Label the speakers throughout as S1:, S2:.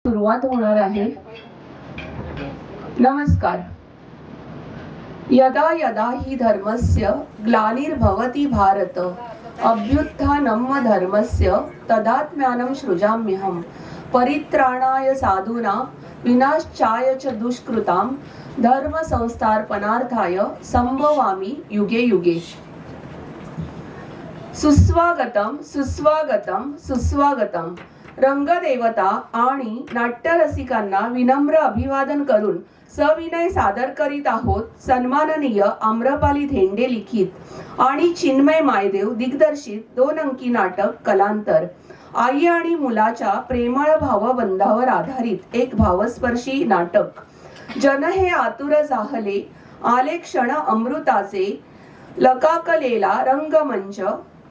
S1: सुरुवात होणार आहे. नमस्कार. यदा यदा हि धर्मस्य ग्लानिर्भवति भारत अभ्युत्थानम् धर्मस्य तदात्म्यानं सृजाम्यहम् परित्राणाय साधूनां विनाशाय च दुष्कृतां धर्म संस्थापनार्थाय संभवामि युगे युगे. सुस्वागतम सुस्वागतम सुस्वागतम. रंगदेवता आणि नाट्यरसिकांना विनम्र अभिवादन करून सविनय सादर करीत आहोत सन्माननीय आम्रपाली धेंडे लिखित आणि चिन्मय मायदेव दिग्दर्शित 2 अंकी नाटक कलांतर. आई आणि मुलाच्या प्रेमळ भावबंधावर आधारित एक भावस्पर्शी नाटक. जन हे आतुर जाहले आले क्षण अमृताचे लकाकलेला रंगमंच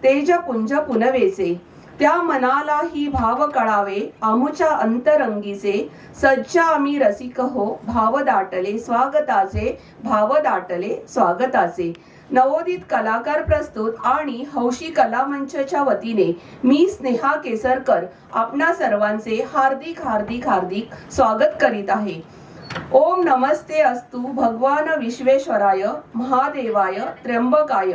S1: तेजपुंज पुनवेचे. त्या मनाला ही भाव कळावे आमुच्या अंतरंगीचे सज्ज आम्ही रसिक हो भाव दाटले स्वागताचे भाव दाटले स्वागताचे. नवोदित कलाकार प्रस्तुत आणि हौशी कला मंचच्या वतीने मी स्नेहा केसरकर आपणा सर्वांचे हार्दिक हार्दिक हार्दिक स्वागत करीत आहे. ओम नमस्ते अस्तु भगवान विश्वेश्वराय महादेवाय त्र्यंबकाय.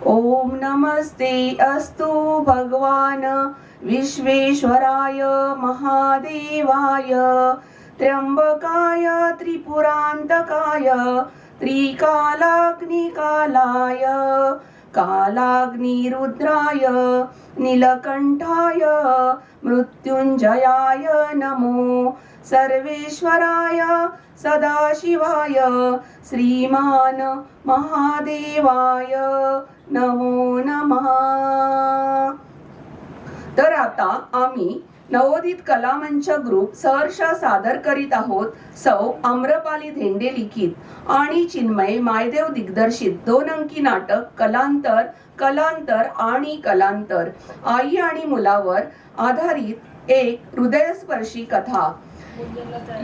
S1: ओम नमस्ते अस्तु भगवान विश्वेश्वराय महादेवाय त्र्यंबकाय त्रिपुरांतकाय त्रिकालाग्निकालाय कालाग्निरुद्राय नीलकंठाय मृत्युंजयाय नमो सर्वेश्वराय सदाशिवाय श्रीमान महादेवाय नमो नमः. तर आता आम्ही नवोदित कलामंच ग्रुप सहर्ष सादर करीत आहोत सौ आम्रपाली धेंडे लिखित आणि चिन्मय मायदेव दिग्दर्शित 2 अंकी नाटक कलांतर कलांतर आणि कलांतर. आई आणि मुलावर आधारित एक हृदयस्पर्शी कथा.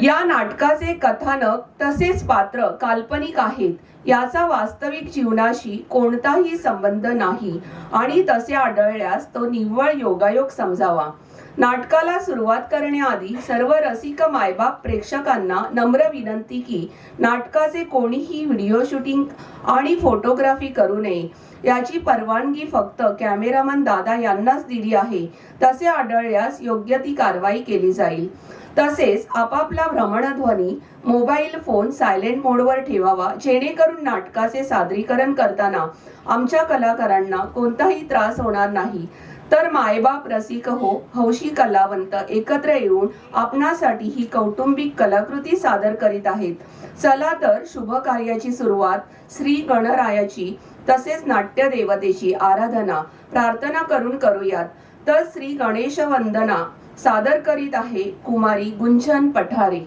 S1: या नाटकाचे कथानक तसेच पात्र काल्पनिक आहेत. याचा वास्तविक जीवनाशी कोणताही संबंध नाही आणि तसे आढळल्यास तो निव्वळ योगायोग समजावा. नाटकाला सुरुवात करण्याआधी सर्व रसिक मायबाप प्रेक्षकांना नम्र विनंती की नाटकाचे कोणीही व्हिडिओ शूटिंग आणि फोटोग्राफी करू नये. याची परवानगी फक्त कॅमेरामन दादा यांनाच दिली आहे. तसे आढळल्यास योग्य ती कारवाई केली जाईल. तसेच आपापला भ्रमणध्वनी मोबाईल फोन सायलेंट मोडवर ठेवावा जेणेकरून नाटकाचे सादरीकरण करताना आमच्या कलाकारांना कोणताही त्रास होणार नाही. तर मायबाप रसिक हो हौशी कलावंत एकत्र येऊन आपणासाठी ही कौटुंबिक कलाकृती सादर करीत आहेत. चला तर शुभ कार्याची सुरुवात श्री गणरायाची तसेच नाट्य देवतेची आराधना प्रार्थना करून करूयात. तर श्री गणेश वंदना सादर करीत आहे कुमारी गुंजन पठारे.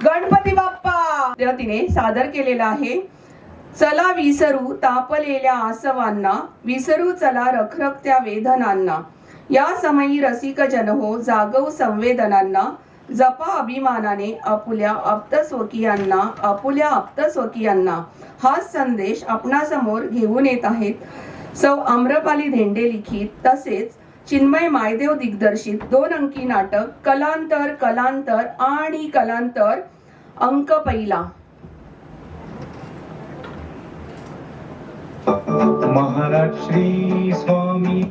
S1: गणपती बाप्पा तेव्हा तिने सादर केलेला आहे. चला विसरू तापलेल्या आसवांना, विसरू चला रखरखत्या वेदनांना, या समयी रसिक जन हो जागवू संवेदनांना, जपा अभिमानाने आपुल्या आप्तस्वकीयांना, आपुल्या आप्तस्वकीयांना. हा संदेश आपणासमोर घेऊन येत आहेत सौ आम्रपाली धेंडे लिखित तसेच चिन्मय मायदेव दिग्दर्शित 2 अंकी नाटक कलांतर कलांतर आणि कलांतर अंक पहिला.
S2: महाराज श्री स्वामी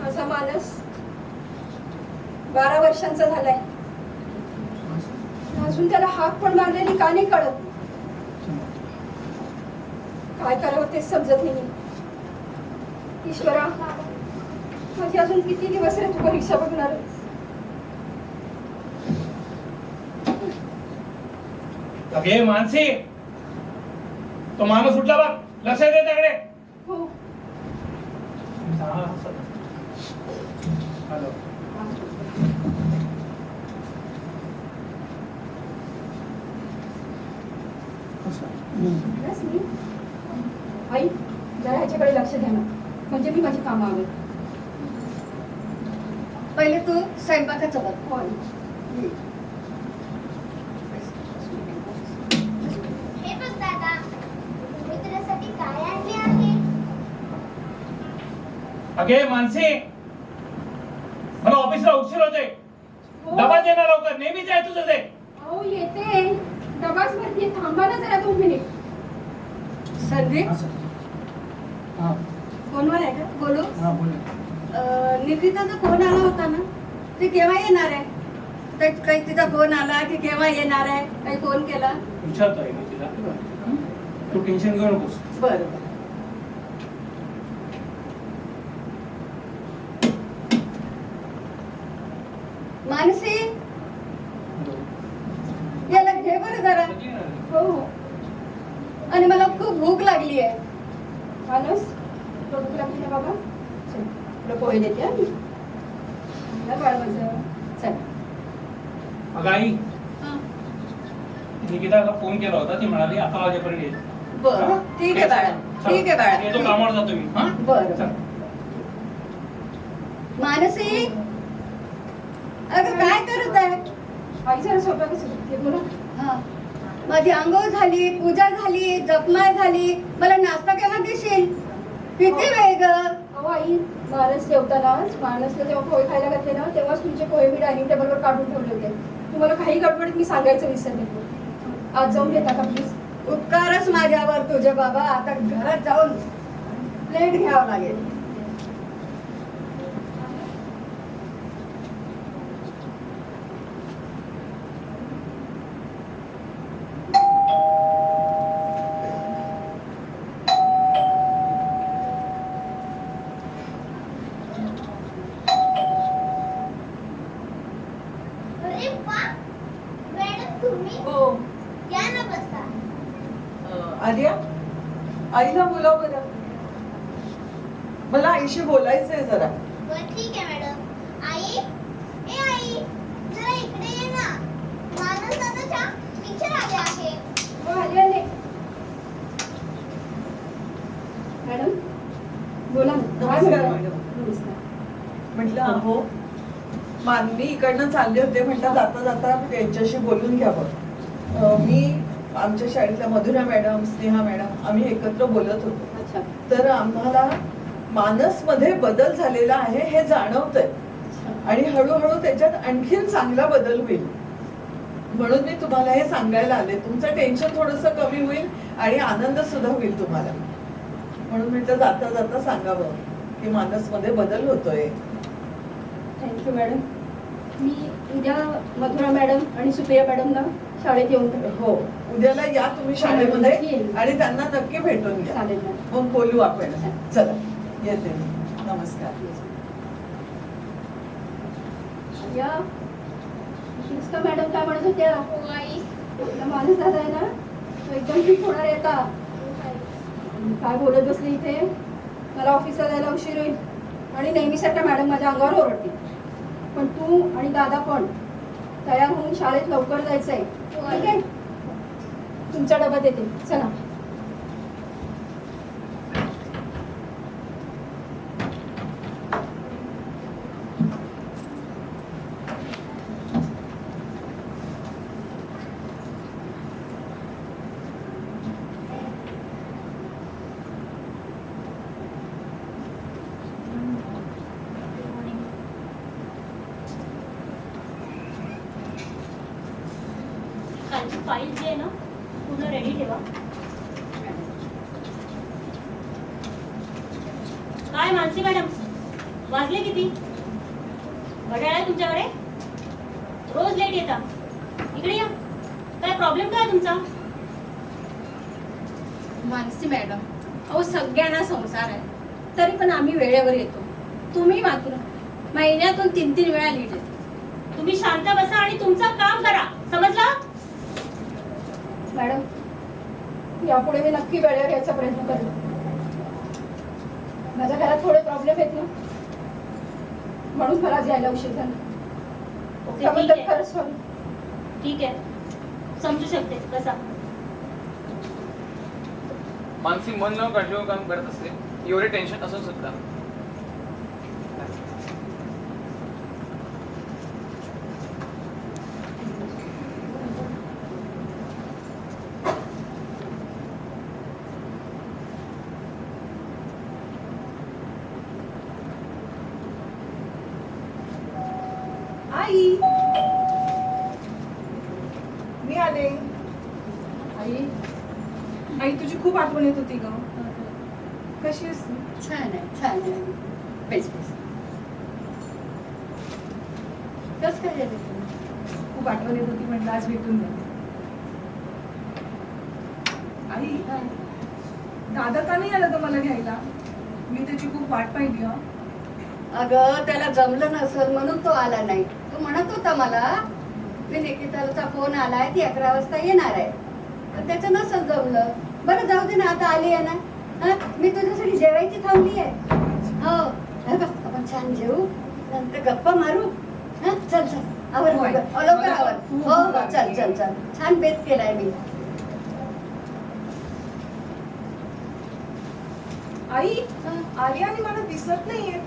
S3: माझा मानस 12 वर्षांचा झालाय. अजून त्याला हाक पण मारलेली का नाही कळत. काय करावं तेच समजत नाही. ईश्वरा, माझी अजून किती दिवस रे तू परीक्षा बघणार.
S4: अगे मानसी, तो माणूस उठला बघ, लक्ष दे त्याकडे.
S3: हो.
S4: हॅलो.
S3: खरंच मी? आई, जरा ह्याच्याकडे लक्ष द्या ना, म्हणजे मी माझी कामं आवड.
S5: पहिले तू स्वयंपाकाचं बघ.
S3: हो आई.
S6: हे बघ दादा, मी तुझ्यासाठी काय आणले आहे.
S4: अगे मानसी, मला ऑफिसला उशीर होते.
S3: हो.
S4: डबा दे ना लवकर, नेहमीच आहे तुझं ते.
S3: अहो येते, डबाच भरतीये, थांबा ना जरा 2 मिनिट.
S5: संदीप, फोनवर आहे का? बोलू. निकिताचा फोन आला होता ना, ते केव्हा येणार आहे? तर काही तिचा फोन आला की केव्हा येणार आहे? काही फोन केला?
S4: विचारतोय मी तिला. तू टेन्शन घेऊ नकोस.
S5: बरं. मानसी, याला घे बरं जरा.
S3: हो हो.
S5: आणि मला खूप भूक लागली आहे.
S3: मानस, भूक लागली ना बाबा? चल, तुला पोहे देते हा मी. ना बाळ माझं. चल.
S4: अगं आई,
S5: हं.
S4: निकिताला फोन केला होता, ती म्हणाली 11 वाजेपर्यंत येईल.
S5: बरं, ठीक आहे बाळा, ठीक आहे बाळा.
S4: येतो, कामावर जातो मी. हा,
S5: बरं.
S4: चल.
S5: मानसी, अगं काय करत आहे?
S3: आई जरा स्वयंपाकच करते, बोला.
S5: हा. माझी अंघोळ झाली, पूजा झाली, जपमाळ झाली. मला नाश्ता केव्हा देशील? किती वेळ ग?
S3: अहो आई, मानस जेवतानाच मानसला जेव्हा पोहे खायला घातले ना, तेव्हाच तुमचे पोहे मी डायनिंग टेबलवर काढून ठेवले होते. तुम्हाला काही गडबडीत मी सांगायचं विसरले. आज जाऊन घेता का प्लीज?
S5: उपकारच माझ्यावर तुझे बाबा. आता घरात जाऊन प्लेट घ्यावं लागेल.
S6: अरे वा, मॅडम तुम्ही
S7: हो.
S6: या ना बसा.
S7: आर्या, आईला बोलाव बरं. मला आईशी बोलायचंय जरा.
S6: बरं ठीक आहे मॅडम. आई, ए आई, जरा इकडे ये ना. मानस दादाच्या टीचर आले आहे.
S3: हो, आले आले. मॅडम, बोला ना. काय
S7: नमस्कार
S3: म्हणता?
S7: मॅडम.
S3: नमस्कार.
S7: म्हटलं अहो, मानवी इकडनं चालले होते, म्हटलं जाता जाता त्यांच्याशी बोलून घ्यावं. मी आमच्या शाळेतल्या मधुरा मॅडम, स्नेहा मॅडम, आम्ही एकत्र बोलत होतो.
S3: अच्छा.
S7: तर आम्हाला मानसमध्ये बदल झालेला आहे हे जाणवतंय आणि हळूहळू त्याच्यात आणखीन चांगला बदल होईल, म्हणून मी तुम्हाला हे सांगायला आले. तुमचं टेन्शन थोडंसं कमी होईल आणि आनंद सुद्धा होईल तुम्हाला, म्हणून म्हटलं जाता जाता सांगावं की मानसमध्ये बदल होतोय.
S3: Thank you madam. मी उद्या मधुरा मॅडम आणि सुप्रिया मॅडमला शाळेत येऊन भेटेन.
S7: हो, उद्याला या तुम्ही शाळेमध्ये
S3: येईल.
S7: आणि त्यांना नक्की भेटून घ्या.
S3: चालेल ना.
S7: मग बोलू आपण. चला येते मी. नमस्कार.
S3: या शिस्का मॅडम काय म्हणत होत्या?
S6: हो आई.
S3: आपला माणूस दादा आहे ना, तो एकदम ठीक होणार आहे आता. काय बोलत बसली इथे? मला ऑफिसला जायला उशीर होईल आणि नेहमीसारख्या मॅडम माझ्या अंगावर ओरडतील. पण तू आणि दादा पण तयार होऊन शाळेत लवकर जायचंय. ठीक आहे? तुमचा डबा देते. चला.
S8: कालची फाईल जी आहे ना पूर्ण रेडी ठेवा. काय मानसी मॅडम, वाजले किती? घड्याळ आहे तुमच्याकडे? रोज लेट येता. इकडे या. काय प्रॉब्लेम काय तुमचा?
S9: मानसी मॅडम, अहो सगळ्यांना संसार आहे, तरी पण आम्ही वेळेवर येतो. तुम्ही मात्र महिन्यातून 3-3 वेळा लीट येतो.
S8: तुम्ही शांत बसा आणि तुमचं काम करा, समजलं?
S3: मॅडम, यापुढे मी नक्की वेळेवर यायचा प्रयत्न करेन. माझ्या घरात थोडे प्रॉब्लेम आहेत ना, म्हणून मला आज यायला उशीर झाला.
S8: ठीक
S3: त्याबद्दल
S8: आहे.
S3: खरंच सॉरी.
S8: ठीक आहे, समजू शकते. कसा
S10: मानसी मन लावून काळजीपूर्वक काम करत असते, एवढे टेन्शन असून सुद्धा.
S7: आई, मी आले.
S9: आई,
S7: आई तुझी खूप आठवण येत होती ग. कशी आहेस तू?
S9: छान आहे, छान आहे. Base base. कसं काय झालं तुला?
S7: खूप आठवण येत होती, म्हणलं आज भेटून जा. आई, दादा का नाही आला ग मला घ्यायला? मी त्याची खूप वाट पाहिली.
S5: अगं त्याला जमलं नसेल म्हणून तो आला नाही. तो म्हणत होता मला मी निकिताचा फोन आलाय, ती 11 वाजता येणार आहे. पण त्याचं नसेल जमलं. बरं जाऊ दे ना, आता आली आहे ना. हा, मी तुझ्यासाठी जेवायची थांबली आहे. हो, हे बघ, आपण छान जेवू, नंतर गप्पा मारू. हा, चल चल आवर
S7: होय.
S5: लवकर आवर. हो हो, चल चल चल. छान बेत केलाय मी.
S7: आई, आली आणि मला दिसत नाहीये.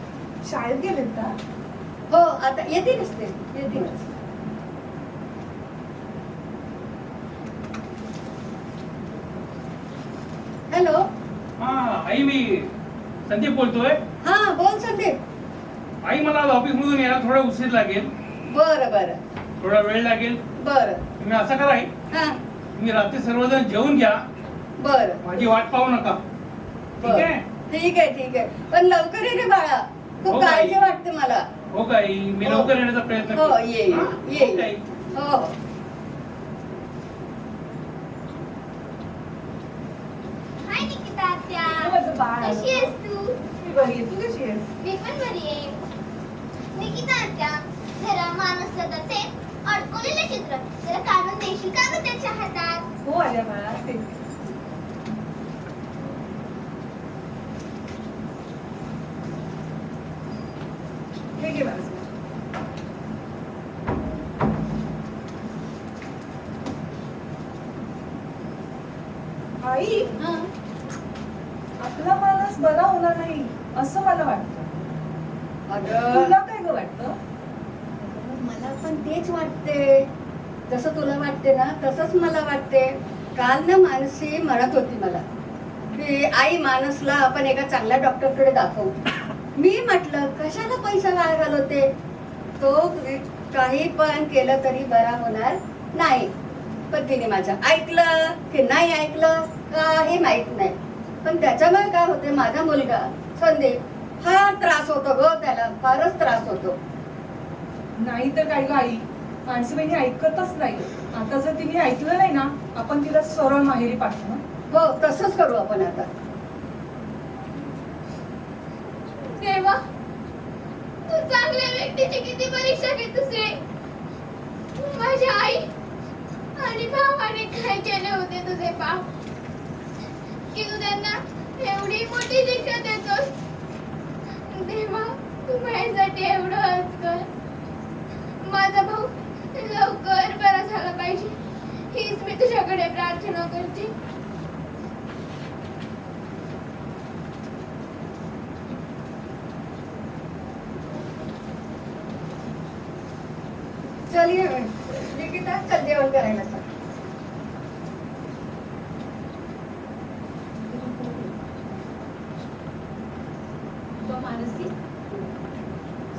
S7: शाळेत गेलेत का?
S5: हो, आता येतीलच ते, येतीलच. हॅलो.
S4: हा आई, मी संदीप बोलतोय.
S5: हा बोल संदीप.
S4: आई, मला आज ऑफिस मधून यायला थोडा उशीर लागेल,
S5: बरं बरं
S4: थोडा वेळ लागेल.
S5: बरं.
S4: तुम्ही असं करा आई,
S5: हा
S4: तुम्ही रात्री सर्वजण जेवून घ्या,
S5: बरं
S4: माझी वाट पाहू नका. ठीक
S5: बरं.
S4: आहे?
S5: ठीक आहे ठीक आहे. पण लवकर ये रे बाळा,
S4: हो
S5: खूप
S4: बाई.
S5: काळजी वाटते मला.
S4: हो का आई, मी
S5: हो.
S4: लवकर येण्याचा प्रयत्न
S5: हो
S4: करेन.
S5: येईल
S4: हा?
S5: येईल.
S4: Okay I.
S5: हो हो.
S6: हाय निकिता आत्या.
S7: माझं बाळ.
S6: कशी आहेस तू?
S7: मी बरी आहे. तू कशी आहेस?
S6: मी पण बरी आहे. निकिता आत्या, जरा मानस दादाचे अडकवलेले चित्र जरा काढून देशील का ग त्याच्या हातात?
S7: हो आल्या बाळा. हे घे माझं. आई,
S5: हा.
S7: आपला माणूस बरा होणार नाही असं मला वाटतं.
S5: अगं
S7: तुला काय ग वाटतं?
S5: मला पण तेच वाटते. जसं तुला वाटते ना तसंच मला वाटते. काल ना मानसी म्हणत होती मला की आई मानसला आपण एका चांगल्या डॉक्टरकडे दाखवू. मी म्हटलं कशाला पैसा वाया घालवते, तो काही पण केलं तरी बरा होणार नाही. पण तिने माझं ऐकलं की नाही ऐकलं काही माहित नाही. पण त्याच्यामुळे काय होते, माझा मुलगा संदीप फार त्रास होतो ग, त्याला फारच त्रास होतो.
S11: नाही तर काय ग आई, मानसी बहिणी ऐकतच नाही. आता जर तिने ऐकलं नाही ना, आपण तिला सरळ माहेरी पाठवू.
S5: हो तसंच करू आपण आता.
S6: देवा, तू चांगल्या व्यक्तीची किती परीक्षा घेतोस रे. माझ्या आई आणि भावाने काय केले होते तुझे पाप, की तू त्यांना एवढी मोठी शिक्षा देतोस. देवा, तू माझ्यासाठी एवढं कर. माझा भाऊ लवकर बरा झाला पाहिजे, हीच मी तुझ्याकडे प्रार्थना करते.
S5: चल ये निकिता, चल जेवण करायला चल.
S9: मानसी,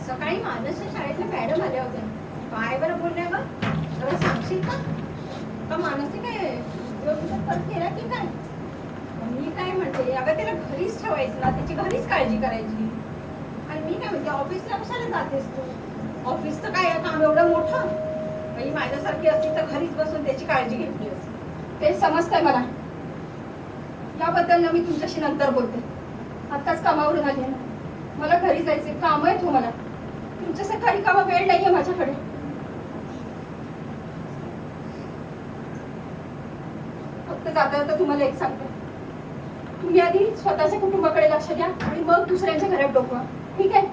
S9: सकाळी मानसच्या शाळेतल्या मॅडम आल्या होत्या. काय बरं बोलल्या ग, जरा सांगशील का? का मानसी काय उद्योग परत केला की काय? मी काय म्हणते, अगं त्याला घरीच ठेवायचं ना, त्याची घरीच काळजी करायची. आणि मी काय म्हणते, ऑफिसला कशाला जातेस तू? ऑफिसचं काय काम एवढं मोठं? बाई माझ्यासारखी असती तर घरीच बसून त्याची काळजी घेतली असती.
S3: ते समजतंय मला. याबद्दल ना मी तुमच्याशी नंतर बोलते. आत्ताच कामावरून आले ना, मला घरी जायचे, काम आहेत हो मला. तुमच्यासारखा रिकामा वेळ नाहीये माझ्याकडे. फक्त जाता जाता तुम्हाला एक सांगते, तुम्ही आधी स्वतःच्या कुटुंबाकडे लक्ष द्या आणि मग दुसऱ्यांच्या घरात डोकवा, ठीक आहे?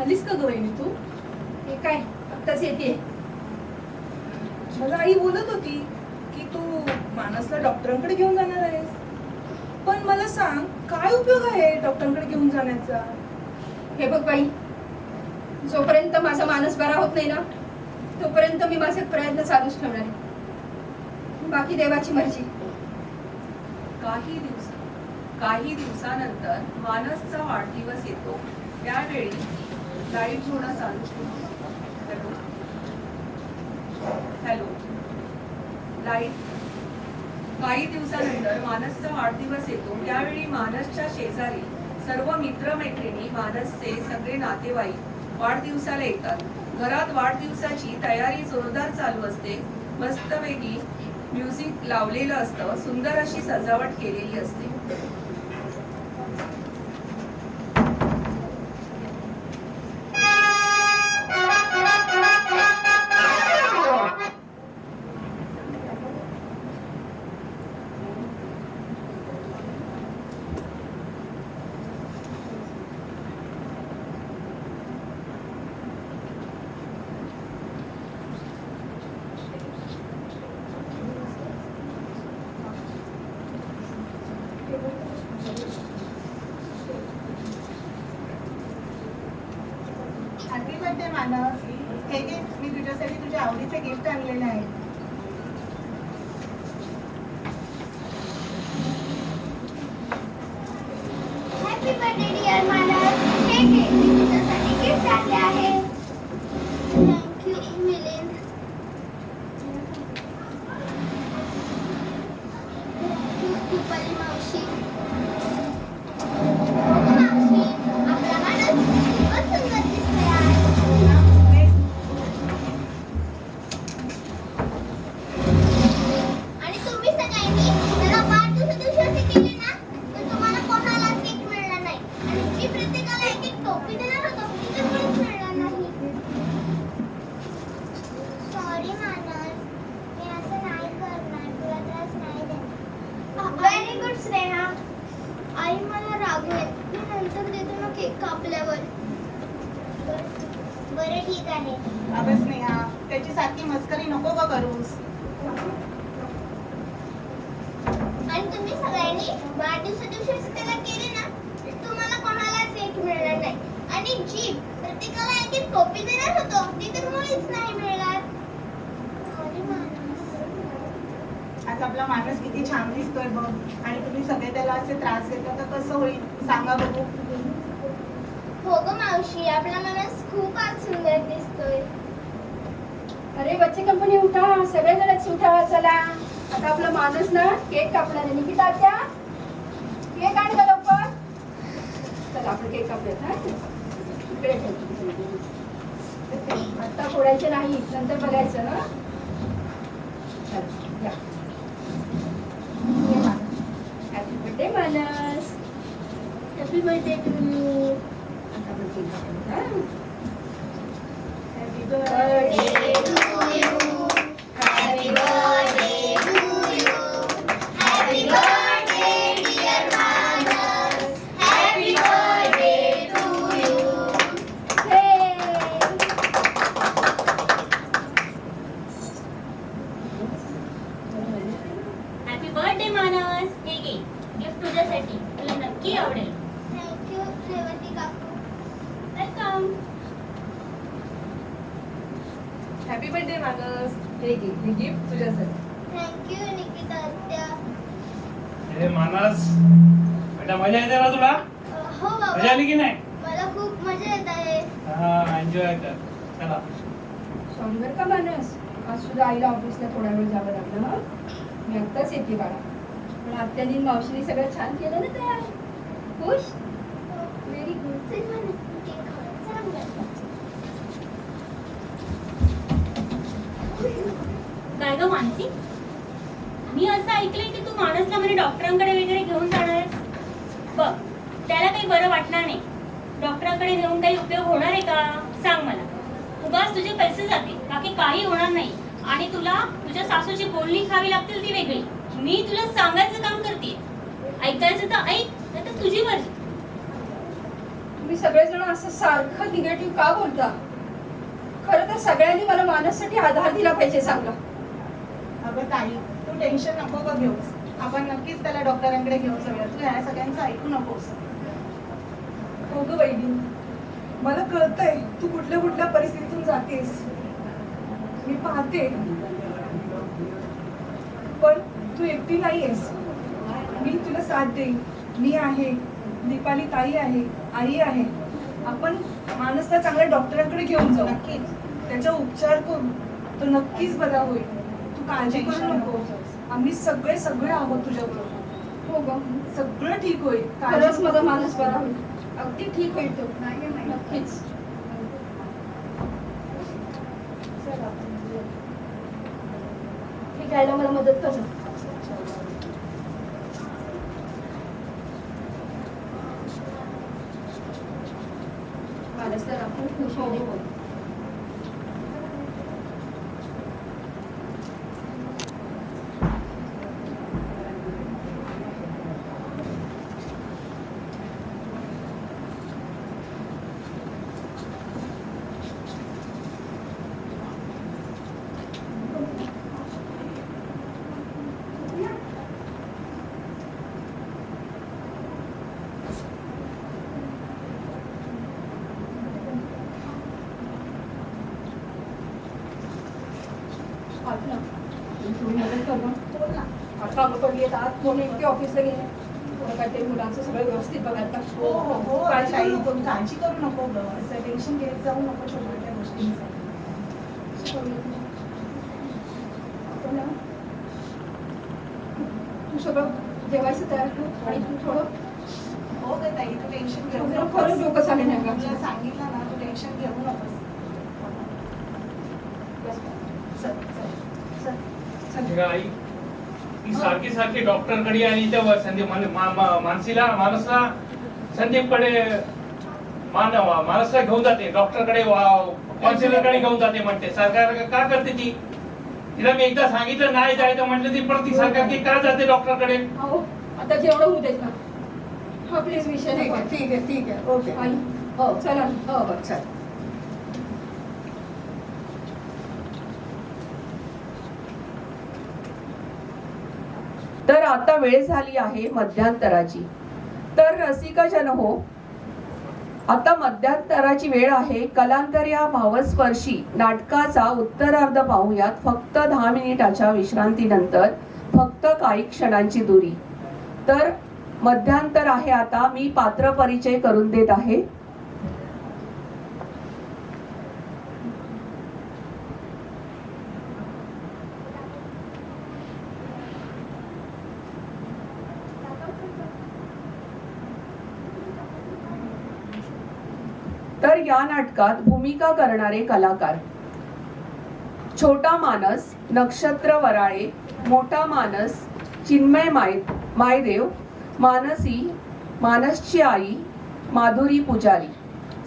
S11: आलीस का ग वहिनी तू?
S3: हे काय, आत्ताच येते.
S11: मला आई बोलत होती की तू मानसला डॉक्टरांकडे घेऊन जाणार आहेस. पण मला सांग, काय उपयोग आहे डॉक्टरांकडे घेऊन जाण्याचा?
S3: हे बघ बाई, जोपर्यंत माझा मानस बरा होत नाही ना, तोपर्यंत मी माझे प्रयत्न चालूच ठेवणार आहे. बाकी देवाची मर्जी.
S1: काही दिवसानंतर मानसचा वाढदिवस येतो. त्यावेळी लाईट होणं चालू होतं. Hello, light. काही दिवसानंतर मानसचा वाढदिवस येतो. त्यावेळी मानसच्या शेजारी सर्व मित्रमैत्रिणी, मानसचे सगळे नातेवाईक वाढदिवसाला येतात. घरात वाढदिवसाची तयारी जोरदार चालू असते. मस्तपैकी म्युझिक लावलेलं असतं. सुंदर अशी सजावट केलेली असते.
S12: Happy birthday Manas. हे घे, मी तुझ्यासाठी तुझ्या आवडीचे गिफ्ट आणलेले आहे.
S6: हॅपी बर्थडे डिअर मानस. हे घे, मी तुझ्यासाठी गिफ्ट आणले आहे. थँक्यू मिलिंद. रुपाली मावशी. मावशी, आपला मानस खूपच सुंदर दिसतोय आज. आणि तुम्ही सगळ्यांनी जरा वाढदिवसा दिवशी असे केले ना, तर तुम्हाला कोणालाच केक मिळणार नाही. आणि जी प्रत्येकाला एक एक टोपी देणार होतो, ती तर कोणीच मिळणार नाही. सॉरी मानस, मी असं नाही करणार, तुला त्रास नाही देणार. Very good Sneha. आई मला रागवेल, मी नंतर देतो ना केक कापल्यावर. बरं ठीक आहे.
S12: अगं स्नेहा, त्याची सारखी मस्करी नको ग करूस.
S6: आणि तुम्ही सगळ्यांनी वाढदिवसा दिवशी असं त्याला केले ना, तुम्हाला कोणालाच केक मिळणार नाही. आणि जी प्रत्येकाला एक एक टोपी देणार होतो, ती तर मुळीच नाही मिळणार. Sorry, मानस.
S12: आज आपला माणूस किती छान दिसतोय बघ. आणि तुम्ही सगळे त्याला असे त्रास देता तर कसं होईल सांगा बघू.
S6: हो ग मावशी, आपला माणूस खूप आज सुंदर दिसतोय.
S3: अरे बच्चे कंपनी उठा, सगळेजणच उठा. चला, आता आपला माणूस ना केक कापणार आहे. निकिता आत्या, केक आण गं लवकर. चला. आपण केक कापूयात हा इकडे ठेव. आता फोडायचे नाही, नंतर बघायचं ना. Happy birthday Manas. Happy birthday to you. आता आपण केक कापूया हा. Happy birthday to you. Happy birthday to you. Happy birthday dear Manas. Happy birthday to you.
S8: Happy birthday Manas. हे घे गिफ्ट तुझ्यासाठी, तुला नक्की आवडेल.
S6: थँक्यू रेवती काकू.
S8: वेलकम.
S11: Happy birthday Manas. हे घे, हे गिफ्ट तुझ्यासाठी.
S6: थँक्यू निकिता आत्या.
S4: अरे मानस बेटा, मजा येते ना तुला?
S6: हो बाबा,
S4: मजा आली की नाही?
S6: मला खूप मजा येत आहे.
S4: हा, एन्जॉय कर. चला.
S3: सॉरी बरं का मानस, आज सुद्धा आईला ऑफिसला थोडा वेळ जावं लागलं ना. मी आत्ताच येते बाळा, पण आत्यानी मावशीने सगळं छान केलं ना तयार. खुश?
S6: Very good. चल मानस, केक खाऊया. चला मुलं.
S8: काय ग मानसी, मी असं ऐकलंय की तू मानसला म्हणे डॉक्टरांकडे वगैरे घेऊन जाणार आहेस. बघ, त्याला काही बरं वाटणार नाही. डॉक्टरांकडे नेऊन काही उपयोग होणार आहे का सांग मला. उगाच तुझे पैसे जातील, बाकी काही होणार नाही. आणि तुला तुझ्या सासूची बोलणी खावी लागतील ती वेगळी. मी तुला सांगायचं काम करते, ऐकायचं तर ऐक, नाही तर तुझी मर्जी.
S3: तुम्ही सगळेजण असं सारखं निगेटिव्ह का बोलता? खरं तर सगळ्यांनी मला मानससाठी आधार दिला पाहिजे चांगला.
S12: अगं ताई, तू टेन्शन नको गं घेऊस. आपण नक्कीच त्याला डॉक्टरांकडे घेऊन जाऊया. तू या सगळ्यांचं ऐकू नकोस.
S11: हो ग वैदी, मला कळतंय तू कुठल्या कुठल्या परिस्थितीतून जातेस. मी पाहते, पण तू एकटी नाहीयेस. मी तुला साथ देईन. मी आहे, दीपाली ताई आहे, आई आहे. आपण मानसला चांगल्या डॉक्टरांकडे घेऊन जाऊ.
S12: नक्कीच.
S11: त्याचा उपचार करू, तो नक्कीच बरा होईल. तू काळजी करू नको. आम्ही सगळे सगळे आहोत तुझ्याबरोबर.
S3: हो ग,
S11: सगळं ठीक होईल.
S3: खरंच माझा मानस बरा होईल. अगदी ठीक होईल तो.
S5: नाही नाही
S3: नक्कीच. हे घ्यायला मला मदत कर ना. मानस तर आपण खुश होऊ. कामं पडली आहेत आत. कोणी इतके ऑफिसला गेले. कोणी काय ते मुलांचं सगळं व्यवस्थित बघायला.
S12: हो हो हो,
S11: काळजी
S12: ताई,
S11: करू नको.
S12: काळजी करू नको गं. असं टेन्शन घेत जाऊ नको छोट्या गोष्टींसाठी.
S3: तू सगळं जेवायचं तयार कर आणि तू थोडं
S12: हो गं ताई, तू टेन्शन घेऊ
S3: तुला
S12: नकोस.
S3: खरंच डोकं चालेल नाही का?
S12: तुला सांगितलं ना, तू टेन्शन घेऊ नकोस.
S3: चल चल चल.
S4: ठीक आहे, आई ती सारखी सारखी डॉक्टरकडे आणि इथे संदीप मानसीला मानसला संदीपकडे मानसला घेऊन जाते, डॉक्टरकडे काउन्सिलरकडे घेऊन जाते म्हणते. सरकार का करते ती? तिला मी एकदा सांगितलं नाही जायचं म्हटलं ती परत ती सरकारची का जाते डॉक्टरकडे?
S3: हो, आता जेवढं होऊ देत ना. हा प्लीज विषय
S5: ठीक
S3: नको.
S5: आहे ठीक आहे ठीक आहे ओके.
S3: आई हो चला.
S5: हो हो चल.
S1: तर आता वेळ झाली आहे मध्यांतराची. तर रसिकजन हो, आता मध्यांतराची वेळ आहे. कलांतर या भावस्पर्शी नाटकाचा उत्तरार्ध पाहूयात. फक्त 10 मिनिटाच्या विश्रांतीनंतर, फक्त काही क्षणांची दुरी. तर मध्यांतर आहे. आता मी पात्र परिचय करून देत आहे. या नाटकात भूमिका करणारे कलाकार: छोटा मानस नक्षत्र वराळे, मोठा मानस चिन्मय मायदेव, मानसी मानसची आई माधुरी पुजारी,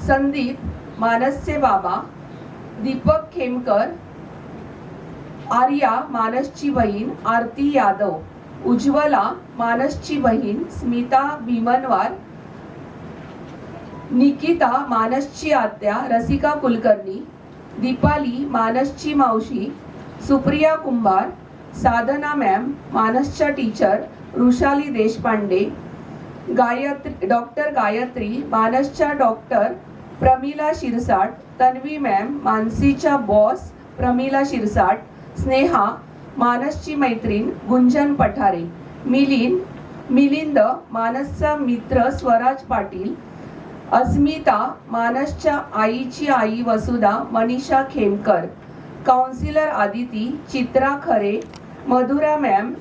S1: संदीप मानसचे बाबा दीपक खेमकर, आर्या मानसची बहीण आरती यादव, उज्ज्वला मानसची बहीण स्मिता भीमनवार, निकिता मानसची आत्या रसिका कुलकर्णी, दीपाली मानसची मावशी सुप्रिया कुंभार, साधना मॅम मानसच्या टीचर वृषाली देशपांडे, डॉक्टर गायत्री मानसच्या डॉक्टर प्रमिला शिरसाट, तन्वी मॅम मानसीच्या बॉस प्रमिला शिरसाट, स्नेहा मानसची मैत्रीण गुंजन पठारे, मिलिंद मानसचा मित्र स्वराज पाटील, अस्मिता मानसच्या आईची आई वसुधा मनीषा खेमकर, काउन्सिलर आदिती चित्रा खरे, मधुरा मॅम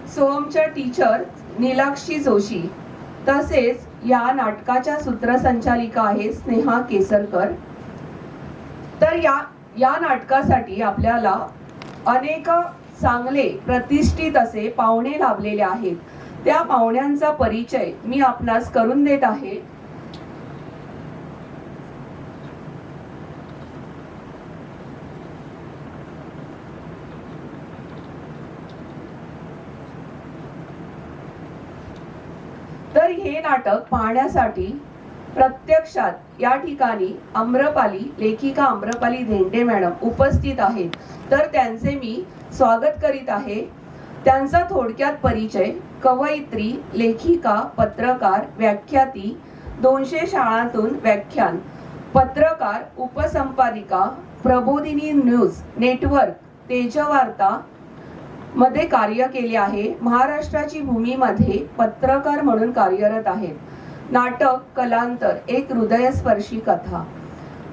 S1: सोहमच्या टीचर नीलाक्षी जोशी. तसेच या नाटकाच्या सूत्रसंचालिका आहे स्नेहा केसरकर. तर या नाटकासाठी आपल्याला अनेक चांगले प्रतिष्ठित असे पाहुणे लाभलेले आहेत. त्या पाहुण्यांचा परिचय मी आपणास करून देत आहे. तर हे नाटक पाहण्यासाठी प्रत्यक्षात या ठिकाणी लेखिका आम्रपाली धेंडे मॅडम उपस्थित आहेत. तर त्यांचे मी स्वागत करीत आहे. त्यांचा थोडक्यात परिचय: कवयित्री, लेखिका, पत्रकार, व्याख्याती, 200 शाळांतून व्याख्यान, पत्रकार, उपसंपादिका, प्रबोधिनी न्यूज नेटवर्क, तेजवार्ता मध्ये कार्य केले आहे. महाराष्ट्राची भूमीमध्ये पत्रकार म्हणून कार्यरत आहेत. नाटक कलांतर, एक हृदयस्पर्शी कथा,